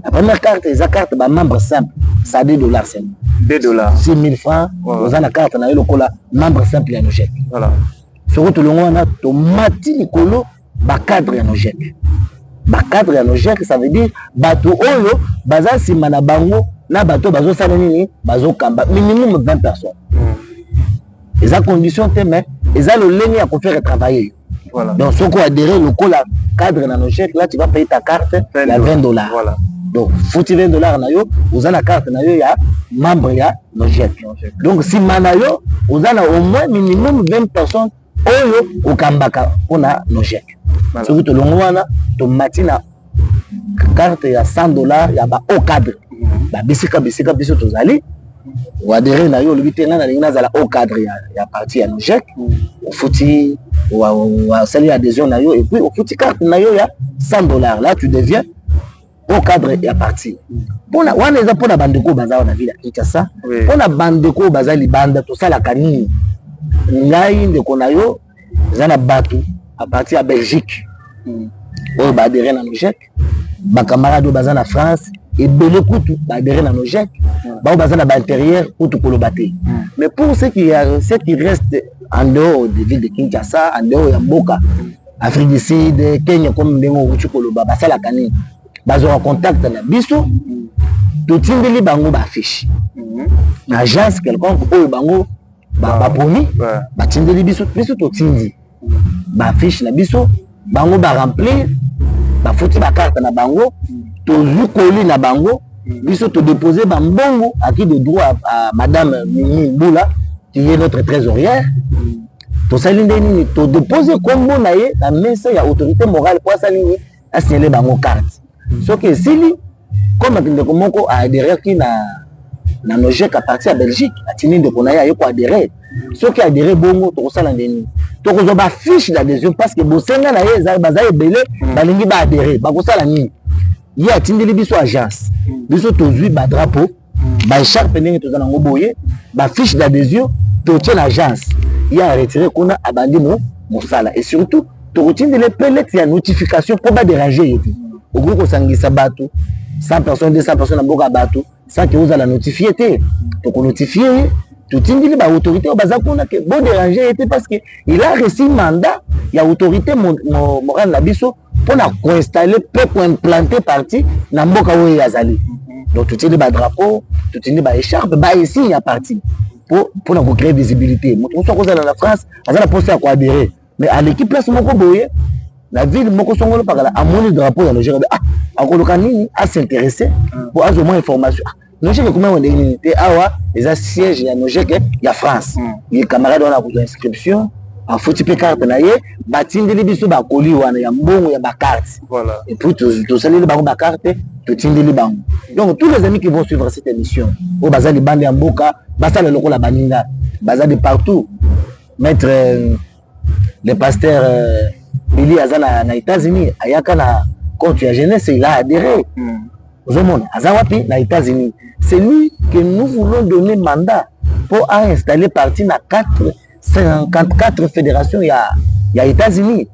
La première carte, c'est la carte membre simple, ça a $2 seulement. $2. 6 000 francs, vous avez la carte na yo, membre simple ya Nojek. Voilà. Sur tout le monde, on a mati likolo ba cadre ya Nojek. Ba cadre ya Nojek, ça veut dire bato oyo baza sima na bango na bato bazo sala nini bazo kamba minimum 20 personnes. Et ça condition te mais et ça le leni à faire travailler. Voilà. Donc ce qu'on adhéré le cadre na Nojek, là tu vas payer ta carte il y a $20. Voilà. Donc faut $20 na yo, vous avez la carte na yo ya membre ya Nojek. Donc si manayo vous avez au moins minimum 20 personnes oyo okambaka pona Nojek. Surtout tout le monde to matina carte ya $100 ya ba au cadre. Ba bisika biso tozali ou adhérer na yo le bitena na lingana zala au cadre ya parti ya Nojek. Au fouti ou sali adhésion na yo et puis au fouti carte na yo ya $100. Là tu deviens au cadre ya parti. Pona wana eza pona bandeko baza na ville ya Kinshasa. Pona bandeko baza libanda to sala kanini. Ngai ndeko na yo zana batu à partir de Belgique. Oyo ba adhéré na Nojek, ba camarades baza na France et belé kutu ba adhéré na Nojek, ba baza na ba intérieur kutu kolobate. Mais pour ceux qui restent en dehors de ville de Kinshasa, en dehors ya Mboka, Afrique du Sud, Kenya comme ndengo kutu koloba ba sala kanini. Bazo en contact na biso, to tindeli bango ba affiche. Agence quelconque oyo bango ba poni, ba tindeli biso to tindi. Ba fiche na biso bango ba remplir ba foti ba carte na bango to zukoli na bango biso to déposer ba mbongo à qui de droit à madame Mimi Boula qui est notre trésorière to salinde nini to déposer kombo na ye na mesa ya autorité morale pour salini a signaler bango carte so que sili comme ndeko moko a adhéré qui na Nojek à partir à Belgique a tini ndeko na ye ko adhéré. Ceux qui adhéré bongo to kosala ndeni to kozoba fiche d'adhésion parce que bosenga na ye baza ebele balingi ba adhéré ba kosala nini ye atindeli biso agence biso tozwi ba drapeau ba écharpe ndenge tozana ngo boye ba fiche d'adhésion to tient l'agence il a retiré kuna abandi mosala et surtout to kotindele pellet ya notification pour ba déranger yetu ogo ko sangisa bato 100 personnes 200 personnes na boka bato sans que vous allez notifier te to ko notifier tout indili ba autorité baza kuna que bon déranger était parce que il a reçu mandat il y a autorité morale na biso pour na installer pour implanter parti na mboka oyo yazali donc tout indili ba drapeau tout indili ba écharpe ba ici il y a parti pour na créer visibilité moto so ko na France azala poste à adhérer mais à l'équipe place moko boye la ville moko songolo pakala amoni drapeau ya Nojek akoloka nini à s'intéresser pour avoir moins information. Nojek comment on est awa les sièges ya Nojek ya France les camarades on a pour inscription a foutu pe carte na ye batindeli biso ba koli wana ya mbongo ya ba carte voilà et puis to salir ba carte to tindeli bango. Donc tous les amis qui vont suivre cette émission au bazali bande ya mboka basala lokola baninga bazali de partout mettre le pasteur Billy azala na États-Unis ayaka na compte ya jeunesse il a adhéré. Azawapi na États-Unis. C'est lui que nous voulons donner mandat pour installer parti na 54 fédérations ya États-Unis.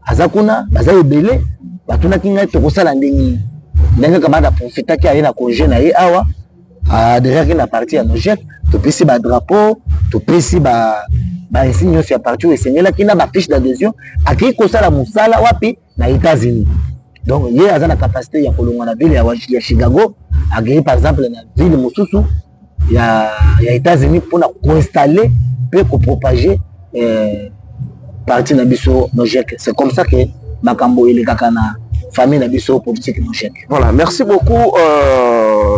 Azakuna, bazaye belé, batuna kinga tokosala ndenge. Ndenge kamada profita ki aye na congé na ye awa, adhéré na parti ya Nojek, to pesi ba drapeau, to pesi ba insigne sur parti ou esengela kina ba fiche d'adhésion, aki kosala musala wapi na États-Unis. Donc, il y a la capacité de la ville de Chicago, à gagner par exemple la ville de Moussousou, il y a les États-Unis pour installer peut propager parti Nabiso Nojek. C'est comme ça que Makambo il est kakana famille Nabiso politique Nojek. Voilà, merci beaucoup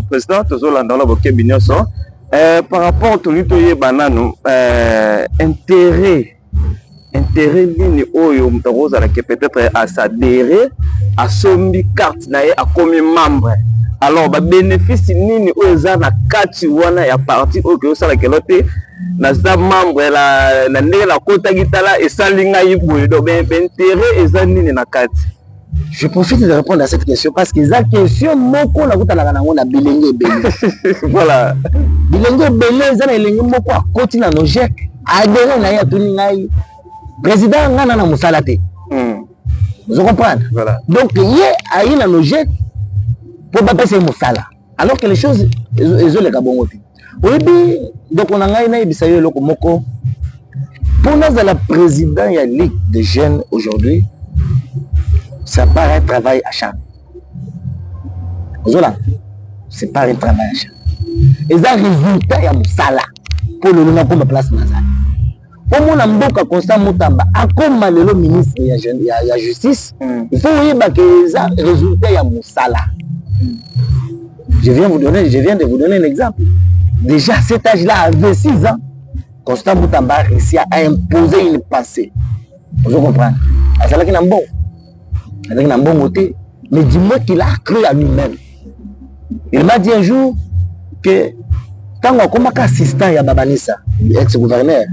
président Tozolanda la Boké Binyoso. Par rapport à tout le banano intérêt nini oyo mtaroza la que peut-être à s'adhérer à sombi carte nae à comme membre. Alors ba bénéfice nini oyo za na kati wana ya parti oyo sala kelote na za membre la na ndenge la kota gitala et salinga yiboye do ben intérêt eza nini na kati. Je profite de répondre à cette question parce que la question moko la kota na na bilenge belé. Voilà. Bilenge belé za na elenge moko a koti na Nojek adhéré na ya tuni ngai président ngana na musala te. Vous comprenez? Voilà. Donc hier ayi na Nojek pour pas passer musala. Alors que les choses ils ont les kabongote. Oui, donc on a ngai bisayo loko moko pour nous la président ya ligue des jeunes aujourd'hui. Ça part un travail acharné. C'est pas un travail acharné. Et ça résultat il y a musala pour le nom comme place Mazali. Au moins Mboka Constant Mutamba a comme le ministre il y a justice. Il faut voir que ça résultat il y a musala. Je viens de vous donner un exemple. Déjà à cet âge-là, à 26 ans, Constant Mutamba a réussi à imposer une pensée. Vous comprenez? C'est là qu'il a bon. Avec un bon côté, mais dis-moi qu'il a cru à lui-même. Il m'a dit un jour que quand on commence à assister à Babanissa, ex-gouverneur,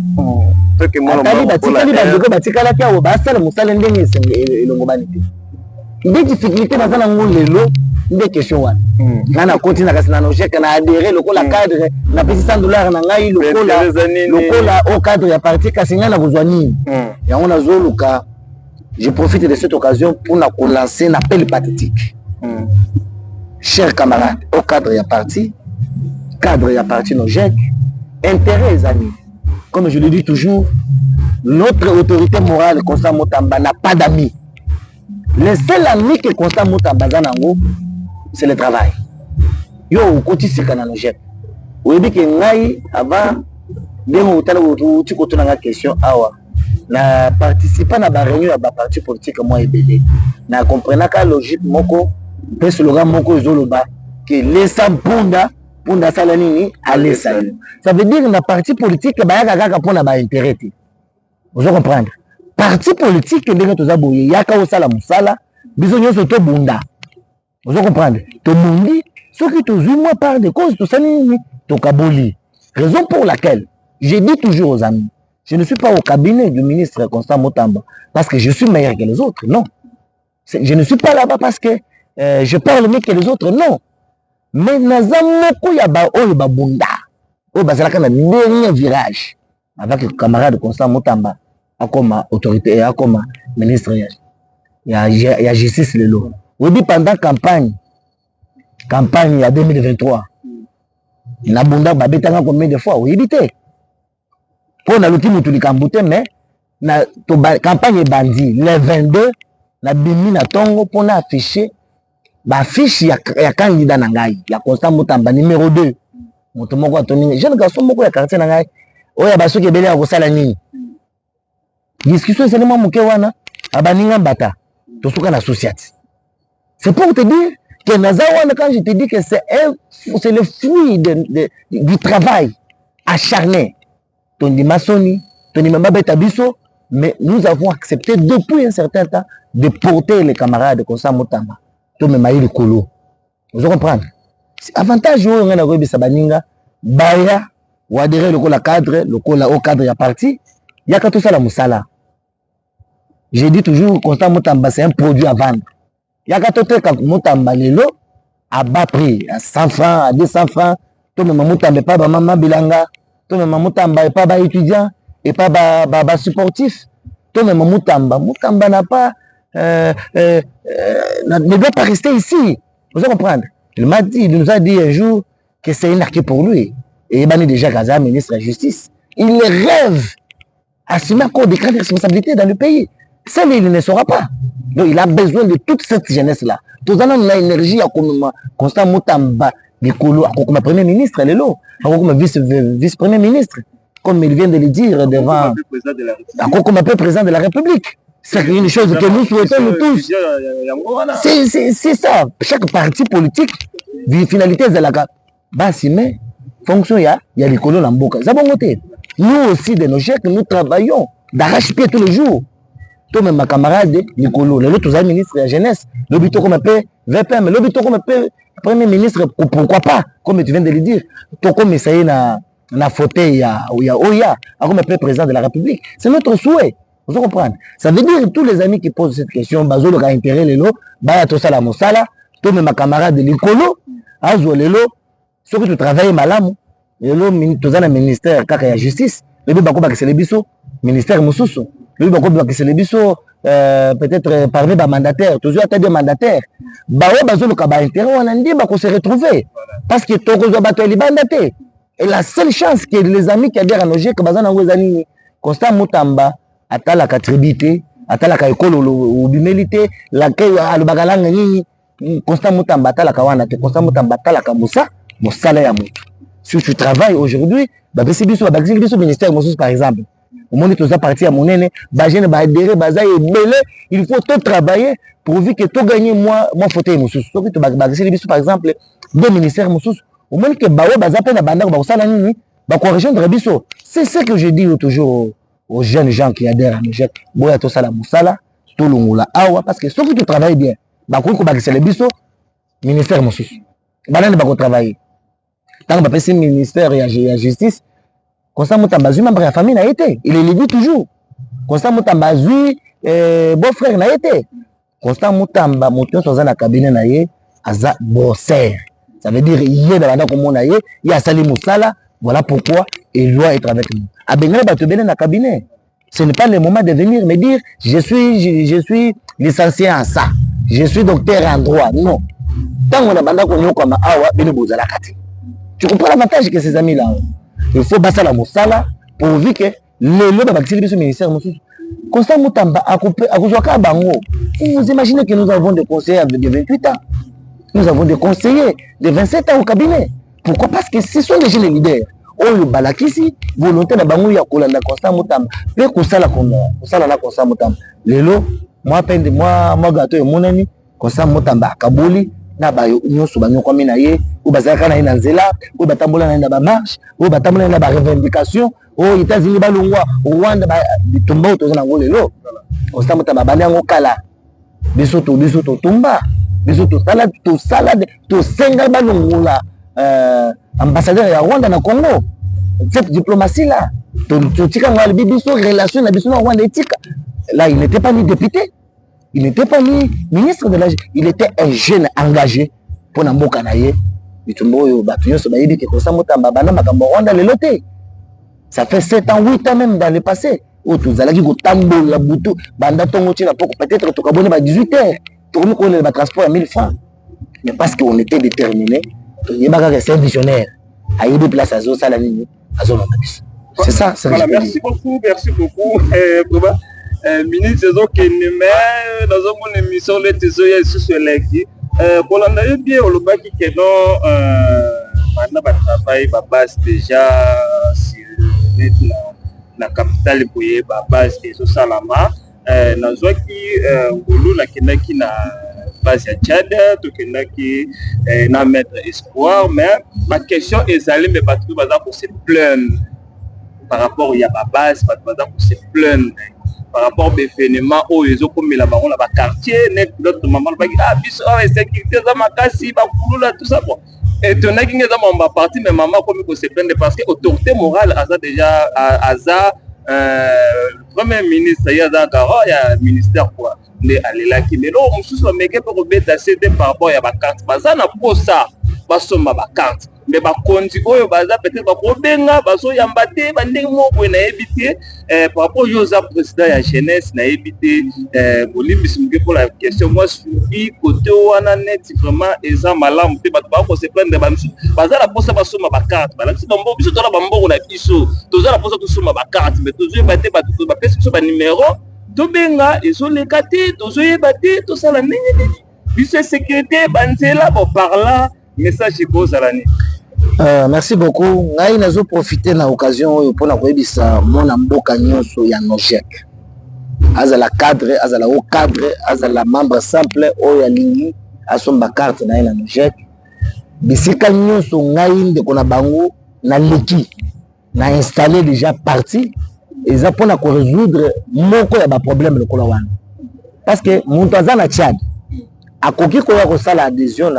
des difficultés dans des questions. On continue à adhérer le cadre, na pesi $100 na ngai le au cadre ya parti kasinga na bozwani. Et on a zo luka. Je profite de cette occasion pour lancer un appel pathétique. Chers camarades, au cadre de la partie Nojek, intérêt les amis. Comme je le dis toujours, notre autorité morale, Constant Mutamba, n'a pas d'amis. Le seul ami que Constant Mutamba a, c'est le travail. Yo, au quotidien, c'est Nojek. Vous dites que Ngai, avant, dès que vous avez une question, na participer na ba réunion ya ba parti politique moi ebele na comprendre ka logique moko pe slogan moko ezoloba que laissa punda sala nini alesa. Ça veut dire na parti politique ba yaka kaka pona ba intérêt. Vous comprenez? Parti politique ndenge toza boye yaka osala musala biso nyoso to bunda. Vous comprenez? To mundi soki to zuma par de cause to sali to kaboli. Raison pour laquelle je dis toujours aux amis, je ne suis pas au cabinet du ministre Constant Mutamba parce que je suis meilleur que les autres, non. Je ne suis pas là-bas parce que je parle mieux que les autres, non. Mais nazamoko ya ba oyo ba bunda. O bazalaka na dernier virage avec le camarade Constant Mutamba comme autorité et comme ministre ya justice lelo. On dit pendant campagne il y a 2023. Na bunda ba betanga combien de fois? Oui, bité. Pour na luki mutu likambute mais na to campagne bandi le 22 na bimi na tongo pour na afficher ba fiche ya candidat na ngai ya Constant Mutamba numéro 2 mutu moko atoni jeune garçon moko ya quartier na ngai oya basoki ebele ya kosala nini discussion seulement moke wana abaninga mbata tosuka na société. C'est pour te dire que nazawana quand je te dis que c'est le fruit du travail acharné. Tondi Massoni, Tony Mambabeta Bisso, mais nous avons accepté depuis un certain temps de porter les camarades de Constant Mutamba. Tout me maï le colo. Vous comprenez? Avantage où on a rebi sabaninga, baya, ou adhérer le cadre, le au cadre de la partie, il y a tout ça la musala. J'ai dit toujours Constant Mutamba c'est un produit à vendre. Il y a tout ça Mutamba lelo à bas prix, à 100 francs, à 200 francs, tout me Mutamba pas ba maman bilanga. Toi même Mutamba et pas bas étudiant et pas bas sportif. Toi même Mutamba n'a pas ne doit pas rester ici. Vous comprenez? Il nous a dit un jour que c'est une archi pour lui. Et il est déjà Gaza, ministre de la Justice. Il rêve assumer encore des grandes responsabilités dans le pays. Ça, il ne saura pas. Donc il a besoin de toute cette jeunesse-là. Tout ça, on a énergie à Constant Mutamba. Comme premier ministre, comme vice-premier ministre, comme il vient de le dire devant comme un peu président de la République. C'est une chose que nous souhaitons nous tous. C'est ça. Chaque parti politique, finalité de la basi, mais fonction, il y a les colons en boca. Nous aussi, de nos chèques, nous travaillons d'arrache-pied tous les jours. Tous mes camarades, les colons, les autres ministres de la jeunesse, l'obito comme un peu VPM, l'obito comme un peu premier ministre, pourquoi pas, comme tu viens de le dire, tout comme ça y est na fauteuil, il y a Oya, comme un peu président de la République. C'est notre souhait. Vous comprenez? Ça veut dire que tous les amis qui posent cette question, bazo le cas intérêt les lots, baya to sala mosala, tous mes camarades de l'écolo, azo les lots, ceux qui travaillent malamu, les lots, tous les ministères kaka ya justice, le bi bako bakise le biso, ministère mususu, le bi bako bakise le biso, peut-être parmi les mandataires, toujours à des mandataires, bawe bazo le cas intérêt, on a dit bako se retrouver, parce que toko zo bato li bandaté. Et la seule chance que les amis qui adhèrent à nos jeux, que bazana ngozani Constant Mutamba atalaka tribité, atalaka école ou bimélité, laquelle alubagalanga nini, Constant Mutamba atalaka wana, Constant Mutamba atalaka musa, musala ya mutu. Si tu travailles aujourd'hui, c'est le ministère par exemple. Au moment où tu as parti à mon aîné, il faut tout travailler pour que tu gagnes moi fauteuil musu. Par exemple, deux ministères musu. Au moment que bawe bazape na banda ba usala nini ba correction de biso. C'est ce que je dis toujours aux jeunes gens qui adhèrent à nos jeunes. Boya to sala musala, to lungula awa parce que ceux qui travaillent bien, ba ko ba kisele biso ministère musu. Banane ba ko travailler. Tant ba pesi ministère ya justice, Constant Mutamba zui membre ya famille na été, il le dit toujours. Constant Mutamba zui beau-frère na été. Constant Mutamba moto so za na cabinet na ye aza bosser. Ça veut dire il est dans la comme on a il y a Salim Moussala, voilà pourquoi il doit être avec nous. À Bengal Batobene na cabinet. Ce n'est pas le moment de venir me dire je suis licencié en ça, je suis docteur en droit. Non. Tant qu'on a banda qu'on comme awa bene bozala kati. Tu comprends l'avantage que ces amis là. Il faut passer la Moussala pour que le bactéries de ce ministère Constant Mutamba a coupé à bango. Vous imaginez que nous avons des conseillers de 28 ans. Nous avons des conseillers de 27 ans au cabinet. Pourquoi? Parce que ce sont des jeunes leaders. Oh, le balakisi, volonté de bango ya kolanda Constant Mutamba. Mais kusala na Constant Mutamba. Lelo, moi gâteau et mon ami, Constant Mutamba kaboli na ba nyonso ba nyoko mina ye, ou bazaka na nzela, ou batambola na ba marche, ou batambola na ba revendication, ou États-Unis ba longwa, Rwanda ba bitumba to na ngolo lelo. Constant Mutamba banda ngokala. Biso to tumba. To salade, to senga balongola ambassadeur ya Rwanda na Congo. Cette diplomatie là, to tika ngwa biso relation na biso na Rwanda etika. Là, il n'était pas ni député, il n'était pas ni ministre de la, il était un jeune engagé pour na mboka na ye. Bitumbo yo batu nyonso ba yebi ke Constant Mutamba bana makambo Rwanda lelo te. Ça fait 7 ans, 8 ans même dans le passé. Où tu zalaki ko tambola butu banda tongo tina poko peut-être to kabone ba 18 heures. Tout le monde a transport à 1000 francs. Mais parce qu'on était déterminés, il y a un visionnaire. Il y a des places à Zosa, la ligne, à Zona. C'est ça. Voilà, merci beaucoup. Ministre, c'est dans une émission, les tésouriers sur l'équipe. Pour l'année bien, on va dire que non, maintenant, le travail, base déjà, sur la capitale, pour y base des Salama. Nazwaki ngulu nakendaki na base ya Tchad tokendaki na mettre espoir mais ma question ezali mais bato baza pour se plaindre par rapport ya ba base bato baza pour se plaindre par rapport aux événements oyo ezokomela bango na ba quartier net d'autres maman ba biso sécurité za makasi ba kulula tout ça bon et tonaki ngeza mamba parti mais maman comme ko se plaindre parce que autorité morale aza déjà aza le premier ministre il y a un ministère quoi mais alelaki mais là on sous le mec pour rebêter CD par rapport à ba carte baza na pour ça basoma ba carte mais ba konti oyo baza peut-être ba kobenga baso yambate ba ndenge moko na éviter par rapport aux président ya jeunesse na éviter bolimbisi muke pour la question moi suivi côté wana net vraiment eza malamu pe bato ba ko se prendre ba misu baza la posa basoma ba carte bala si bombo biso to la bamboko na biso toza la posa to soma ba carte mais tozo yebate ba to ba pesa so ba numéro to benga ezo lekati tozo yebate to sala nini biso sécurité banzela bo parla message ko sala ni Merci beaucoup. Ngai nazo profiter na occasion oyo pona koyebisa mwana mboka nyonso ya Nojek. Azala cadre, azala haut cadre, azala membre simple oyo alingi asomba carte na ye na Nojek. Bisika nyonso ngai ndeko na bango na leki na installé déjà parti eza pona ko résoudre moko ya ba problème lokola wana. Parce que mon aza na Tchad akoki koya kosala adhésion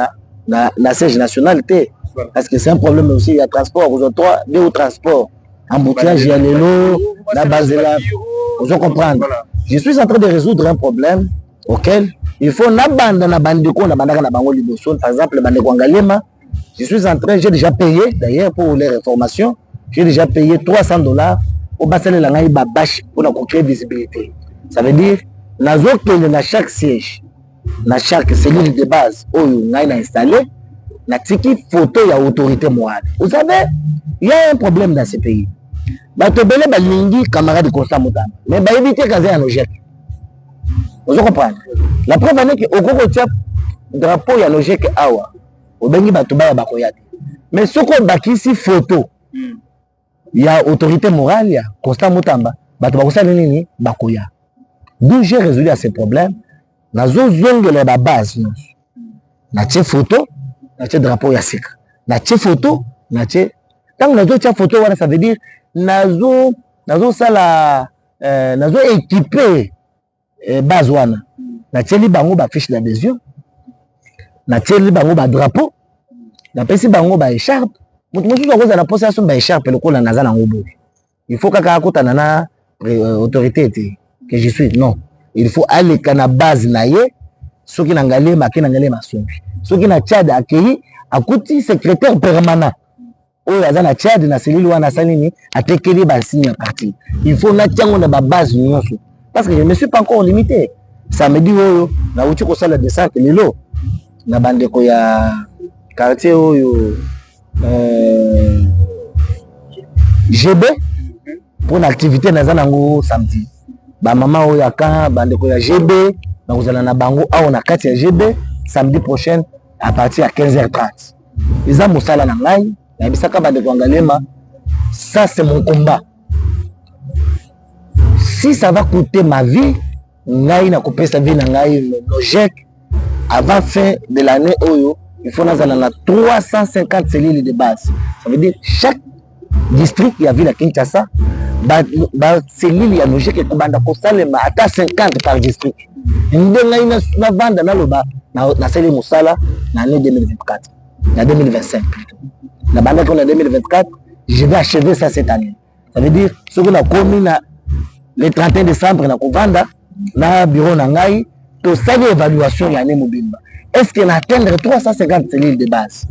na siège national te. Parce que c'est un problème aussi, il y a transport, vous avez deux ou transport, embouteillage, il y a l'élo, la base de la... Vous comprendre. Je suis en train de résoudre un problème auquel il faut na bande na bandeko na bandaka na bango liboso. Par exemple, bandeko Angalema, je suis en train, j'ai déjà payé d'ailleurs pour les réformations, j'ai déjà payé $300 pour passer la langue babache pour la créer visibilité. Ça veut dire nazo que na chaque siège, na chaque cellule de base où on a installé la tiki photo ya autorité morale. Vous savez, il y a un problème dans ce pays. Batobele balingi camarade Constant Mutamba. Mais ba éviter kaza ya Nojek. Vous comprenez? La preuve est que au Congo tia drapeau ya Nojek awa. Obengi batoba ya bakoyate. Mais ce qu'on bakisi photo ya autorité morale ya Constant Mutamba, batoba kosala nini bakoya. D'où j'ai résolu à ce problème. Nazo zongela ba base non. Na tie photo na tie drapeau ya sika na tie photo na tie tant nazo tie photo wana ça veut dire nazo sala nazo équiper base wana na tie li bango ba fiche d'adhésion na tie li bango ba drapeau na pesi bango ba écharpe mutu mutu akoza na posa so ba écharpe lokola naza na ngobo il faut kaka akotana na autorité que je suis non il faut aller kana base na ye soki na Ngalema ke na Ngalema sombi soki na Tchad akei akuti secrétaire permanent oyo aza na Tchad na cellule wana salini atekeli ba signe parti il faut na tiango na ba base nyonso parce que je ne suis pas encore limité samedi oyo na uti ko sala descente lelo na bandeko ya quartier oyo GB pour l'activité na zanango samedi ba mama oyo aka bandeko ya GB na kozala na bango awo na kati ya GB samedi prochain à partir à 15h30. Ils ont moussala na ngai na bisaka bandeko Angalema, ça c'est mon combat. Si ça va coûter ma vie, ngai na couper sa vie na ngai Nojek avant fin de l'année oyo, il faut nazala na 350 cellules de base. Ça veut dire chaque district il y a ville à Kinshasa ba cellule ya Nojek et kubanda kosalema ata 50 par district. Ndengai na vanda na loba na seli musala na année 2024 na 2025 plutôt. Na banda qu'on a 2024, je vais achever ça cette année. Ça veut dire ce qu'on a commis na le 31 décembre na kovanda na bureau na ngai to sali évaluation ya année mobimba. Est-ce qu'on a atteindre 350 cellules de base?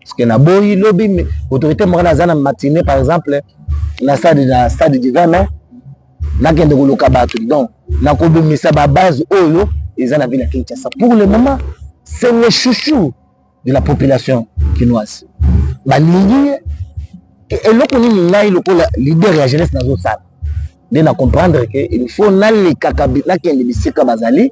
Est-ce qu'on a boyi lobby autorité morale azana matinée par exemple na stade du 20 mai na kende koloka bato donc na kobimisa ba base oyo eza na ville ya Kinshasa. Pour le moment c'est le chouchou de la population quinoise. Balingi eloko nini ngai lokola leader ya jeunesse nazo sala de na comprendre que il faut na le kakabila kende bisika bazali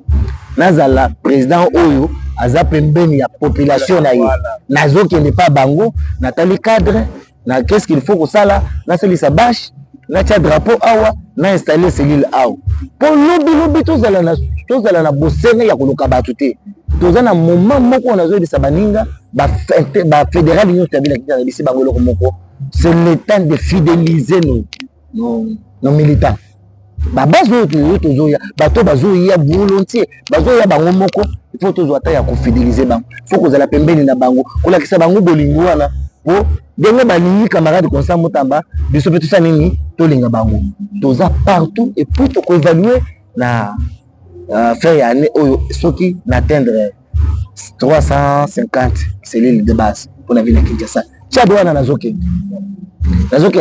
nazala président oyo aza pembeni ya population na ye nazo kende pa bango natali cadre na qu'est-ce qu'il faut kosala na selisa bâche na tia drapeau awa na installer cellule awa pour lobi tozala na bosene ya koluka bato te toza na moment moko nazo ebisa baninga ba fédéral union stabile ya bisi bango loko moko c'est le temps de fidéliser nos militants ba base oyo tozoya bato bazoya volontiers bazoya bango moko il faut tozo ata ya kofidéliser bango faut kozala pembeni na bango kolakisa bango bolingo wana po ndenge balingi camarade Constant Mutamba biso pe tosala nini tolinga bango toza partout et puis tokoévaluer na faire ya année oyo soki na atteindre 350 cellules de base pour la ville de Kinshasa. Tchad wana nazokende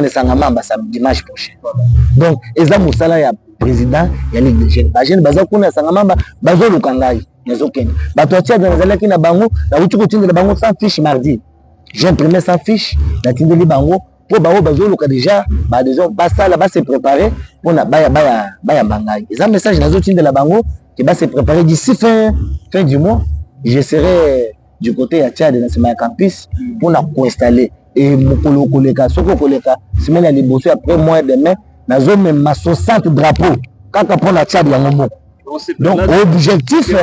Sangamamba samedi dimanche prochain. Donc eza mosala ya président ya Ligue des Jeunes. Ba jeune baza kuna Sangamamba bazoluka ngai nazokende. Bato ya Tchad nazalaki na bango na uti kotindela bango sans fiche mardi. J'ai imprimé sans fiche na tindeli bango po bango bazoluka déjà ba déjà basala ba se préparer pour na baya bangai. Eza message nazotindela bango qui va se préparer d'ici fin du mois. Je serai du côté de Tchad dans ce campus pour nous installer. et mokolo koleka soko koleka semaine ya liboso après mois demain nazo même 60 drapeaux kaka pour la Tchad yango moko. Donc objectif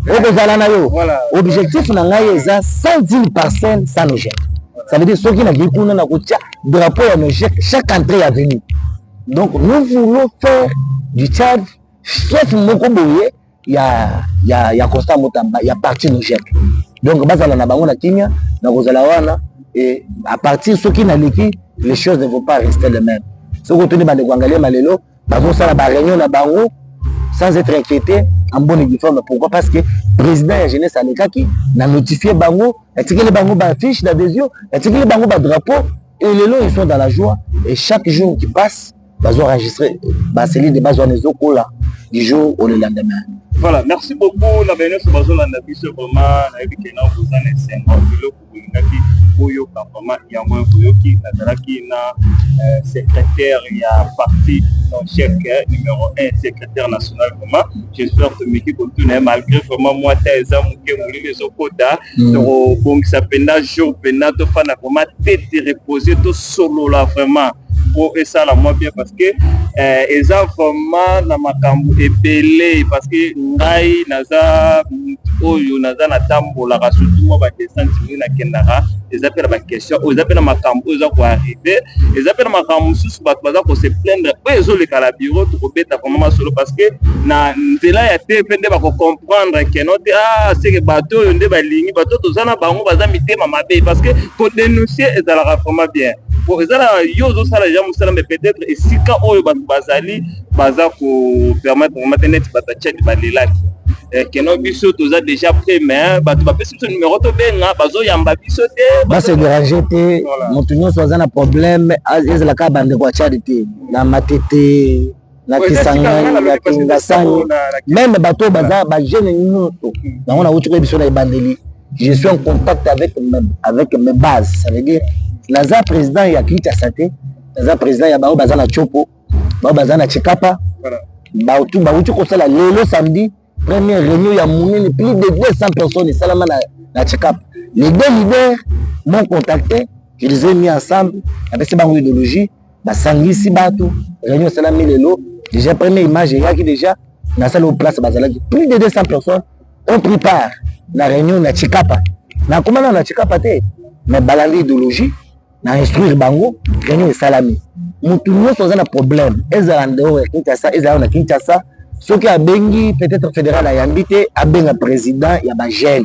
okozala na yo objectif na ngai eza 110 parcelles sans Nogec. Ça veut dire ceux qui n'a vu qu'on a drapeau à Nogec chaque entrée à venir. Donc nous voulons faire du Tchad chef moko boye ya Constant Mutamba ya parti Nogec. Donc bazala na bango na kimia na kozala wana et à partir ceux qui n'a liki les choses ne vont pas rester les mêmes. Ce que tu dis bande kwangalia malelo bazo sala ba réunion na bango sans être inquiété en bonne uniforme. Pourquoi? Parce que le président de la jeunesse qui a notifié Bango, il a tiré les Bango fiche d'adhésion, il a tiré les Bango drapeau, et les lots ils sont dans la joie. Et chaque jour qui passe, ils vont enregistrer c'est l'île de Bazoanezo du jour au lendemain. Voilà, merci beaucoup. La bienvenue sur Bazolanda Biso, vraiment, vous en êtes 50 kilos pour Boyo, vraiment, il y a un Boyo qui est secrétaire, il y a parti, chef numéro 1, secrétaire national, vraiment. J'espère que Miki continue, malgré vraiment moi, Taïza, Mouké, Mouli, les Okoda, donc ça peine jour, peine de fan, vraiment, tête reposée, tout solo là, vraiment. Et ça la moi bien parce que ils ont vraiment na makambo epelé parce que ngai naza oyo naza na tambola ka surtout moi ba descendre na kendara ils appellent ba question ils appellent makambo ils ont quoi arriver ils appellent makambo sous ba ko se plaindre ils ont le kala bureau to beta vraiment solo parce que na nzela ya te pende ba ko comprendre que non c'est que bateau yonde ba lingi bateau to zana bango baza mitema mabe parce que pour dénoncer ils la vraiment bien pour ils ala yo zo sala mais peut-être ici quand oyo bazali baza ko permettre vraiment net batacha di balelaki que no biso toza déjà prêt mais bato ba pesi son numéro to benga bazo yamba biso te ba se déranger te motunyo soza na problème ezala ka bande kwa charité na matete na kisanga na kingasani même bato baza ba jeune nyonso bango na uti ko biso na ibandeli je suis en contact avec mes bases ça veut dire naza président ya Kinshasa te naza président ya bao baza na Chopo bao baza na Chikapa bautu bauti kosala lelo samedi première réunion ya monene plus de 200 personnes salama na Chikapa. Les deux leaders m'ont contacté, je les ai mis ensemble avec ces banques idéologie basangisi bato réunion salama lelo déjà première image ya qui déjà na salle au place bazala plus de 200 personnes ont pris part na réunion na Chikapa na comment na Chikapa te mais balandi idéologie na instruire bango réunion salami mutu nyonso aza na problème ezala ndeo ya Kinshasa ezala na Kinshasa soki abengi peut-être fédéral ayambi te abenga président ya ba jeune.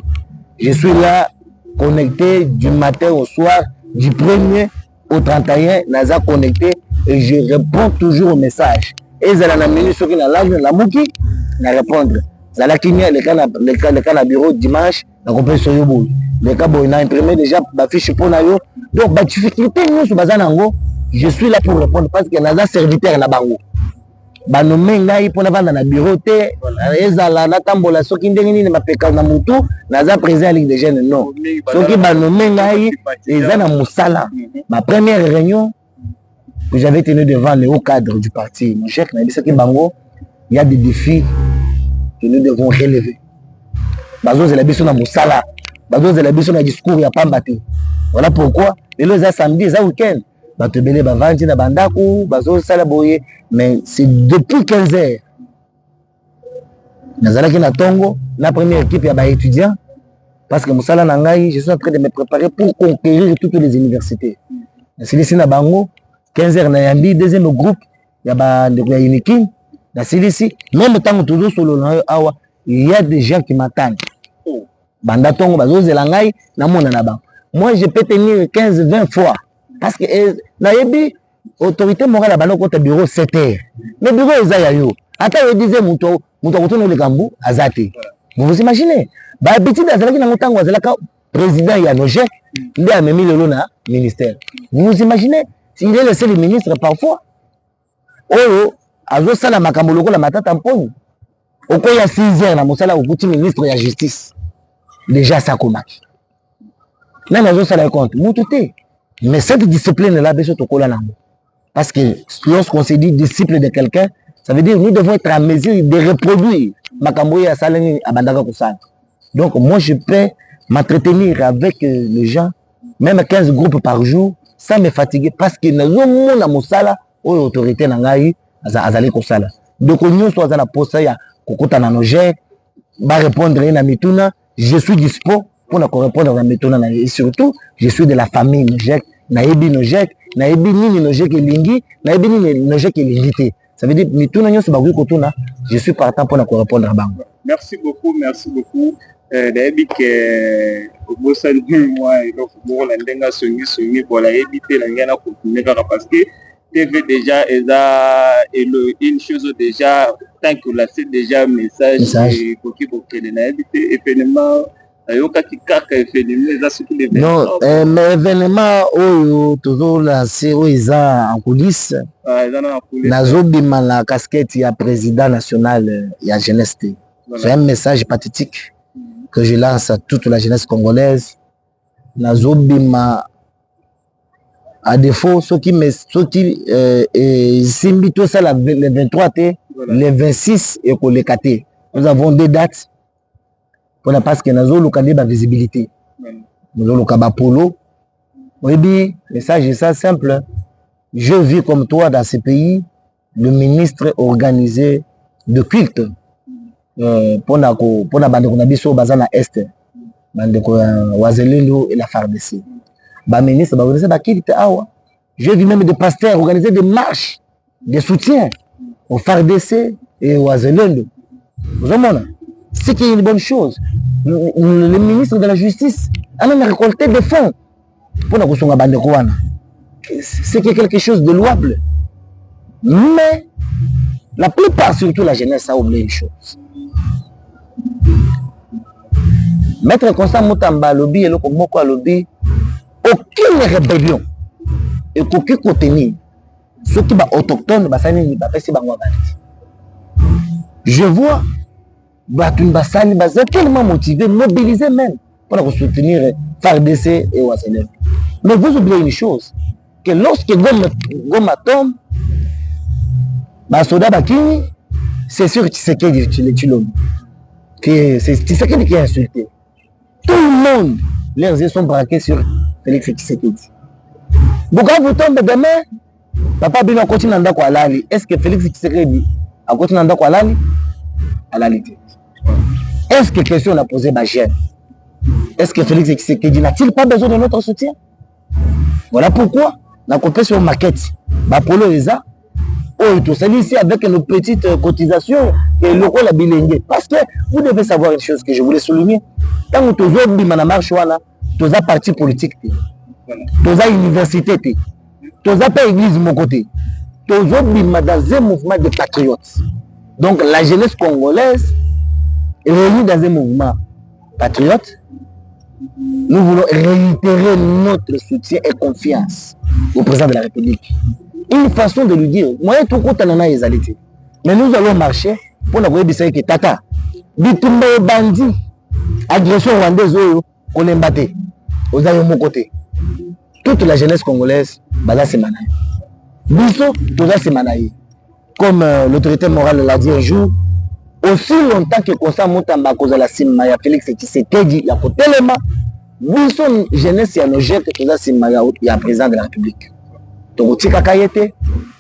Je suis là connecté du matin au soir du 1er au 31 naza connecté et je réponds toujours au message ezala na menu soki na live la muki na répondre zala kimia le cas na bureau dimanche na compétition yobo le cas boy na imprimé déjà ba fiche pour na yo donc ba difficulté nyonso baza nango je suis là pour répondre parce que naza serviteur na bango banome ngai mpona vanda na bureau te ezala natambola soki ndenge nini mapeka na mutu naza président ya ligue des jeunes non soki banome ngai eza na mosala ma première réunion que j'avais tenu devant le haut cadre du parti mon chef na bisaki bango il y a des défis que nous devons relever bazozela biso na mosala bazozela biso na discours ya pamba te voilà pourquoi lelo eza samedi eza week-end bato ebele bavandi na bandako bazosala boye mais c'est depuis 15 heures nazalaki na tongo na première équipe ya baétudiants parce que mosala na ngai je suis en train de me préparer pour conquérir toutes les universités nasilisi na bango 15 heures na yambi deuxième groupe ya bandeko ya unikin nasilisi même ntango tozosolo na yo awa il y a des gens qui m'attendent banda tongo bazozela ngai namona na bango moi je peux tenir 15-20 fois parce que nayebi autorité morale bana ko ta bureau 7 heures mais bureau eza ya yo ata yo disait muto akotona le kambu azate vous imaginez ba habitude azalaki na motango azalaka président ya Nogec nde amemi lelo na ministère vous imaginez s'il est le seul ministre parfois oyo azosala makambo lokola matata mponi okoya 6 heures na mosala okuti ministre ya justice déjà ça komaki nani azosala compte mutu te. Mais cette discipline-là, parce que lorsqu'on se dit disciple de quelqu'un, ça veut dire que nous devons être en mesure de reproduire Makamboye à Salani à Bandaka Koussan. Donc moi je peux m'entretenir avec les gens même 15 groupes par jour, sans me fatiguer, parce que nous na mosala ou autorité na ngai azali kosala. Donc nous soit na poste ya kokota na noje, ba répondre na mituna, je suis dispo pour na répondre na mituna et surtout je suis de la famille Nojek, na ebi Nojek, na ebi nini Nojek elingi, na ebi nini Nojek elingité. Ça veut dire mituna nyoso ba kotuna, je suis partant pour na répondre à bango. Merci beaucoup, merci beaucoup. D'ailleurs que bosani moi et donc bon la ndenga songi pour la éviter la ngana continuer parce que TV déjà une chose déjà tant que là c'est déjà message pour qui pour qu'elle n'a évité événement ayoka kikaka événement ça ce qui les non mais événement toujours là c'est en coulisses nazobima la casquette ya président national ya jeunesse. C'est un message pathétique que je lance à toute la jeunesse congolaise. Nazobima à défaut ceux qui simbi tout ça le 23 le 26 et pour les 4. Nous avons des dates pour parce que nazo lokande ba visibilité. Nous lokaba polo. Oui, message est ça simple. Je vis comme toi dans ce pays, le ministre organisé de culte. Pona bandeko na biso bazana est bandeko wazelendo et la FARDC ba ministre ba organiser ba kilte awa. Je vis même des pasteurs organiser des marches de soutien au FARDC et wazelendo. Vous avez c'est qui est une bonne chose. Le ministre de la justice a même récolté des fonds pour na kusonga bandeko wana. C'est quelque chose de louable. Mais la plupart, surtout la jeunesse, a oublié une chose. Maître Constant Moutamba lobby et le Komoko lobby, aucune rébellion et aucun contenu, ceux qui sont autochtones, je vois Basani tellement motivés, mobilisés même pour soutenir FARDC et Ouazélène. Mais vous oubliez une chose, que lorsque Goma tombe, Basoda Bakini, c'est sûr que c'est Tshisekedi qui est insulté. Tout le monde, leurs yeux sont braqués sur Félix Tshisekedi. Bukavu tombe demain, papa Bino continue à quoi Alali. Est-ce que Félix Tshisekedi a continué à quoi Alali? Alali. Est-ce que question a posé Bagène? Est-ce que Félix Tshisekedi n'a-t-il pas besoin de notre soutien? Voilà pourquoi la compétition maquette, Bapolo Eza, tout ça ici avec nos petites cotisations et le rôle à bilingue. Parce que vous devez savoir une chose que je voulais souligner. Quand vous avez une marche, vous avez parti politique, vous avez université, vous avez église mon côté, vous avez dans un mouvement de patriotes. Donc la jeunesse congolaise est réunie dans un mouvement patriote. Nous voulons réitérer notre soutien et confiance au président de la République. Une façon de lui dire, moi tout compte en a égalité. Mais nous allons marcher pour la voir que Tata, bitumba bandit, agression rwandaise, on est battu. Aux aïeux mon côté. Toute la jeunesse congolaise, bala c'est manaï. Biso, tout ça c'est manaï. Comme l'autorité morale l'a dit un jour, aussi longtemps que Constant Moutamba cause la Sima ya Félix Tshisekedi ya kotelema, biso jeunesse ya Nojek tout ça Sima ya président de la République. Tokotika kayete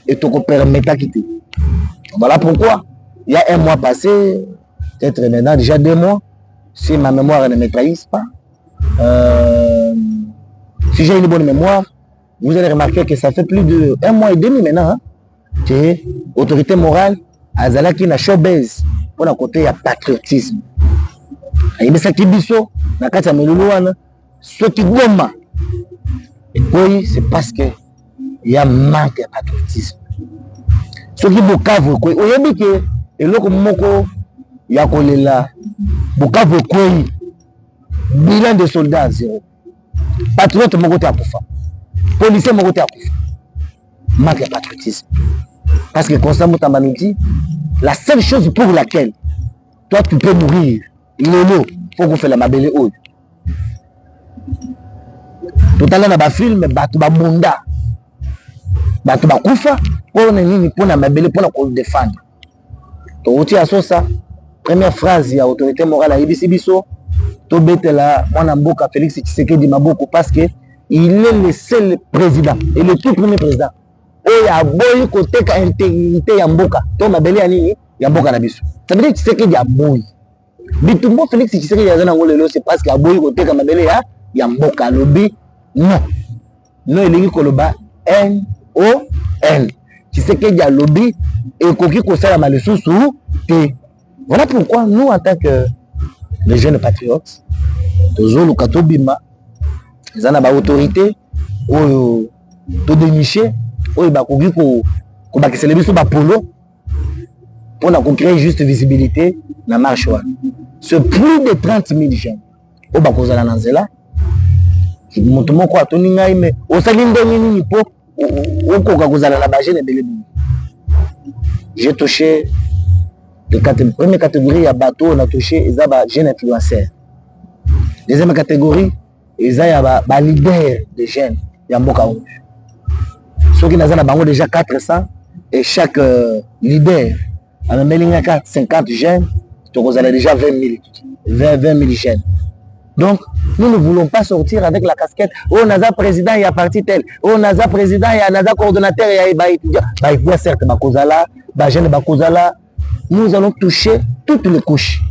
et toko permettre quitter. Voilà pourquoi il y a un mois passé, peut-être maintenant déjà 2 mois, si ma mémoire ne me trahisse pas, si j'ai une bonne mémoire, vous allez remarquer que ça fait plus de 1 mois et demi maintenant que l'autorité morale a zalaki na showbiz pour la côté ya patriotisme. Ayebisa kibiso na kati ya melulu wana soki goma. Oui, c'est parce que il y a manque de patriotisme. Ce qui Bukavu, il y a que eloko moko ya kolela Bukavu koi bilan de soldats zéro. Patriote moko te akufa. Policier moko te akufa. Manque de patriotisme. Parce que Constant Moutamba nous dit la seule chose pour laquelle toi tu peux mourir, il est là pour qu'on fasse la mabele haut. Tout à l'heure dans le film, Batu Babunda. Batu Bakufa, pour na mabele pour nous défendre. Donc, ça, première phrase, il y a autorité morale à Ibisi Biso, to betela mwana mboka Félix Tshisekedi maboko parce que il est le seul président et le tout premier président oyo aboyi koteka intégrité ya mboka to mabele ya nini ya mboka na biso. Ça veut dire Tshisekedi aboyi bitumbo Félix Tshisekedi aza nango lelo, c'est parce que aboyi koteka mabele ya mboka alobi non non elingi koloba NON. Tshisekedi alobi ekoki kosalama lisusu te. Voilà pourquoi nous en tant que les jeunes patriotes tozoluka tobima eza na baautorité oyo todéniché oyo bakoki kobakisela biso bapolo mpona kocréer juste visibilité na marche wana. C'est plus de 30 000 jeunes oyo bakozala na nzela. Moto moko atoni ngai me osali ndenge nini mpo okoka kozala na bagene ebele bini. J'ai touché les première catégorie ya bato on a touché eza ba jeunes influenceurs. Deuxième catégorie eza ya ba leader de jeunes ya mboka oyo. Soki naza na bango déjà 400 et chaque leader amemelingaka 50 jeunes, tokozala déjà 20 000 jeunes. Donc nous ne voulons pas sortir avec la casquette oh naza président ya parti tel, oh naza président ya naza coordonnateur ya ba étudiant certes bakozala ba jeunes bakozala. Nous allons toucher toutes les couches.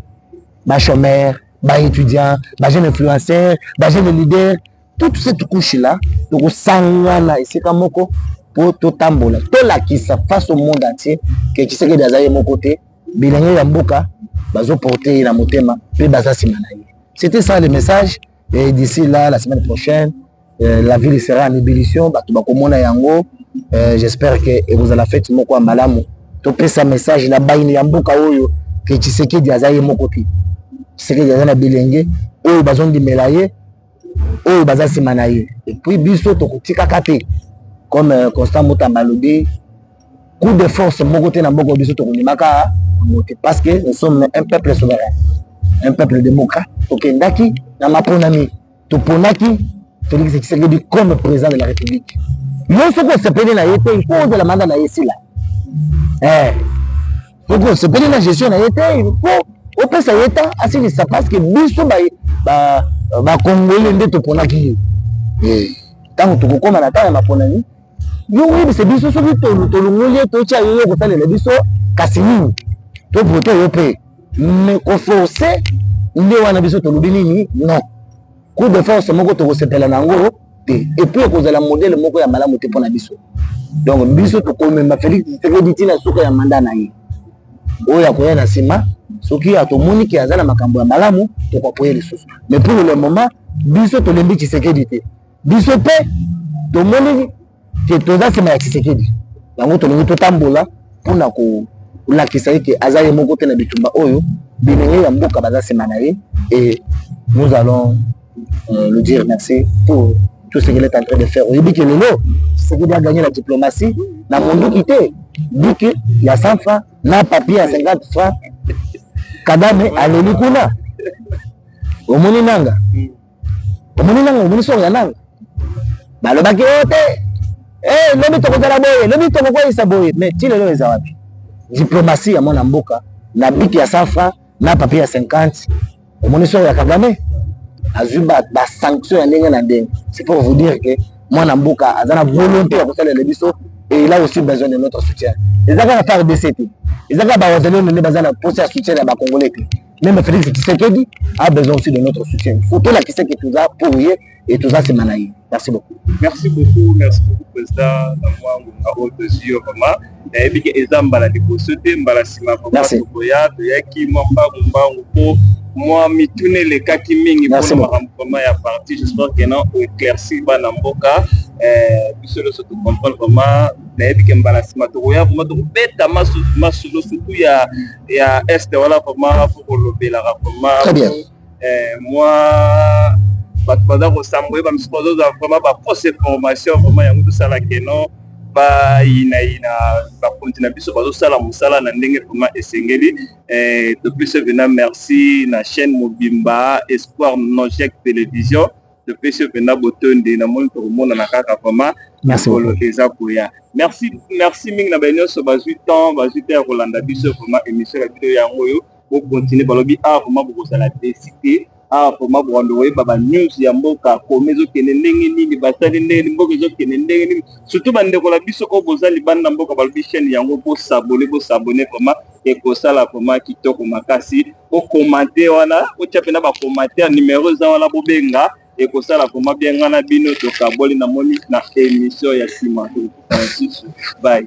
Ba chômeurs, ba étudiants, ba jeunes influenceurs, ba jeunes leaders, toutes ces couches-là, donc sangana ici comme moko pour tout tambola. Tout là qui se face au monde entier, que tu sais que d'ailleurs mon côté, bilingue ya mboka, bazo porter la motema, puis baza simanaye. C'était ça le message. Et d'ici là, la semaine prochaine, la ville sera en ébullition. Bato bakomona yango. J'espère que vous allez faire moko malamu. Topesa message na baini ya mboka oyo ke Tshisekedi azaye moko te. Tshisekedi azana bilenge oyo bazondi melaye oyo bazasima na ye. Et puis biso tokotika kate comme Constant Mutamba lobi coup de force moko te na mboka biso tokonimaka moté parce que nous sommes un peuple souverain, un peuple démocrate. Tokendaki na maponami toponaki Félix Tshisekedi comme président de la République. Nous soko sepeli na yete il faut de la mandat na yesila. Donc c'est pas la gestion na yete il faut opesa yeta asilisa parce que biso ba congolais nde toponaki tant tokokoma na tala maponani yo oui c'est biso soki tolongoli totia yo kosalela biso kasi nini to vote yo pe mais ko forcer nde wana biso tolobi nini non coup de force moko tokosepela nango te et puis kozala modèle moko ya malamu te pona biso. Donc biso tokomema Félix Tshisekedi tina suka ya manda na ye oyo akoya na nsima soki atomoni ki aza na makambo ya malamu tokopoye lisusu. Mais pour le moment biso tolembi Tshisekedi te, biso pe tomoni ke toza nsima ya Tshisekedi yango tolingi totambola mpona kolakisa eke aza ye moko te na bitumba oyo bilenge ya mboka baza nsima na ye. Et nous allons le dire merci pour tout ce qu'il est en train de faire. Il dit que c'est qu'il a gagné la diplomatie. Dans mon dos quitté, dit qu'il y a 100 francs, n'a papier à 50 francs. Kadame, allez kuna. Omoni nanga. Omoni so nanga. Ba lo baki ote. Lobi toko zala boye, lobi toko kwa isa boye. Mais tile lo eza wapi? Diplomatie ya mona mboka, na biki ya 100 francs, na papier à 50. Omoni so ya Kagame. Azuba ba sanction ya ndenge na ndenge. C'est pour vous dire que moi Namboka a la volonté de faire les bisous et il a aussi besoin de notre soutien. Les gens qui faire DCT, les gens qui ont besoin de poser un soutien à la Congolais. Même Félix Tshisekedi a besoin aussi de notre soutien. Il faut tout la qui sait que tout ça pour y et tout ça c'est manaï. Merci beaucoup. Merci beaucoup, président. Merci. Moi, mi tourne les cas qui mingi pour comment y a parti. J'espère que non éclairci ba namboka. Puisque le surtout comprendre comment n'abi que mbalasima toya vraiment donc beta masolo surtout ya est voilà vraiment pour le la vraiment. Très bien. Moi pendant que ça me suppose vraiment pas fausse information vraiment ya tout ça là que non ba ina ba continue biso bazo sala musala na ndenge vraiment esengeli depuis ce venant merci na chaîne Mobimba Espoir Nojek Télévision depuis ce venant botonde na monde tout le monde na kaka vraiment merci merci ming na benyo so bazui temps bazui ter Rolanda biso vraiment émission la vidéo ya ngoyo pour continuer balobi vraiment pour ça la décider ah vraiment bondo we baba news ya mboka komezo kene ndenge nini basali ndenge mboka zo kene ndenge nini surtout bande ko la biso o bozali banda mboka balobi chaîne yango po s'abonner vraiment et ko sala vraiment kitoko makasi o commenter wana o tchape na ba commentaire numéro za wana bobenga et ko sala vraiment bien ngana bino to kaboli na moni na émission ya sima. Bye.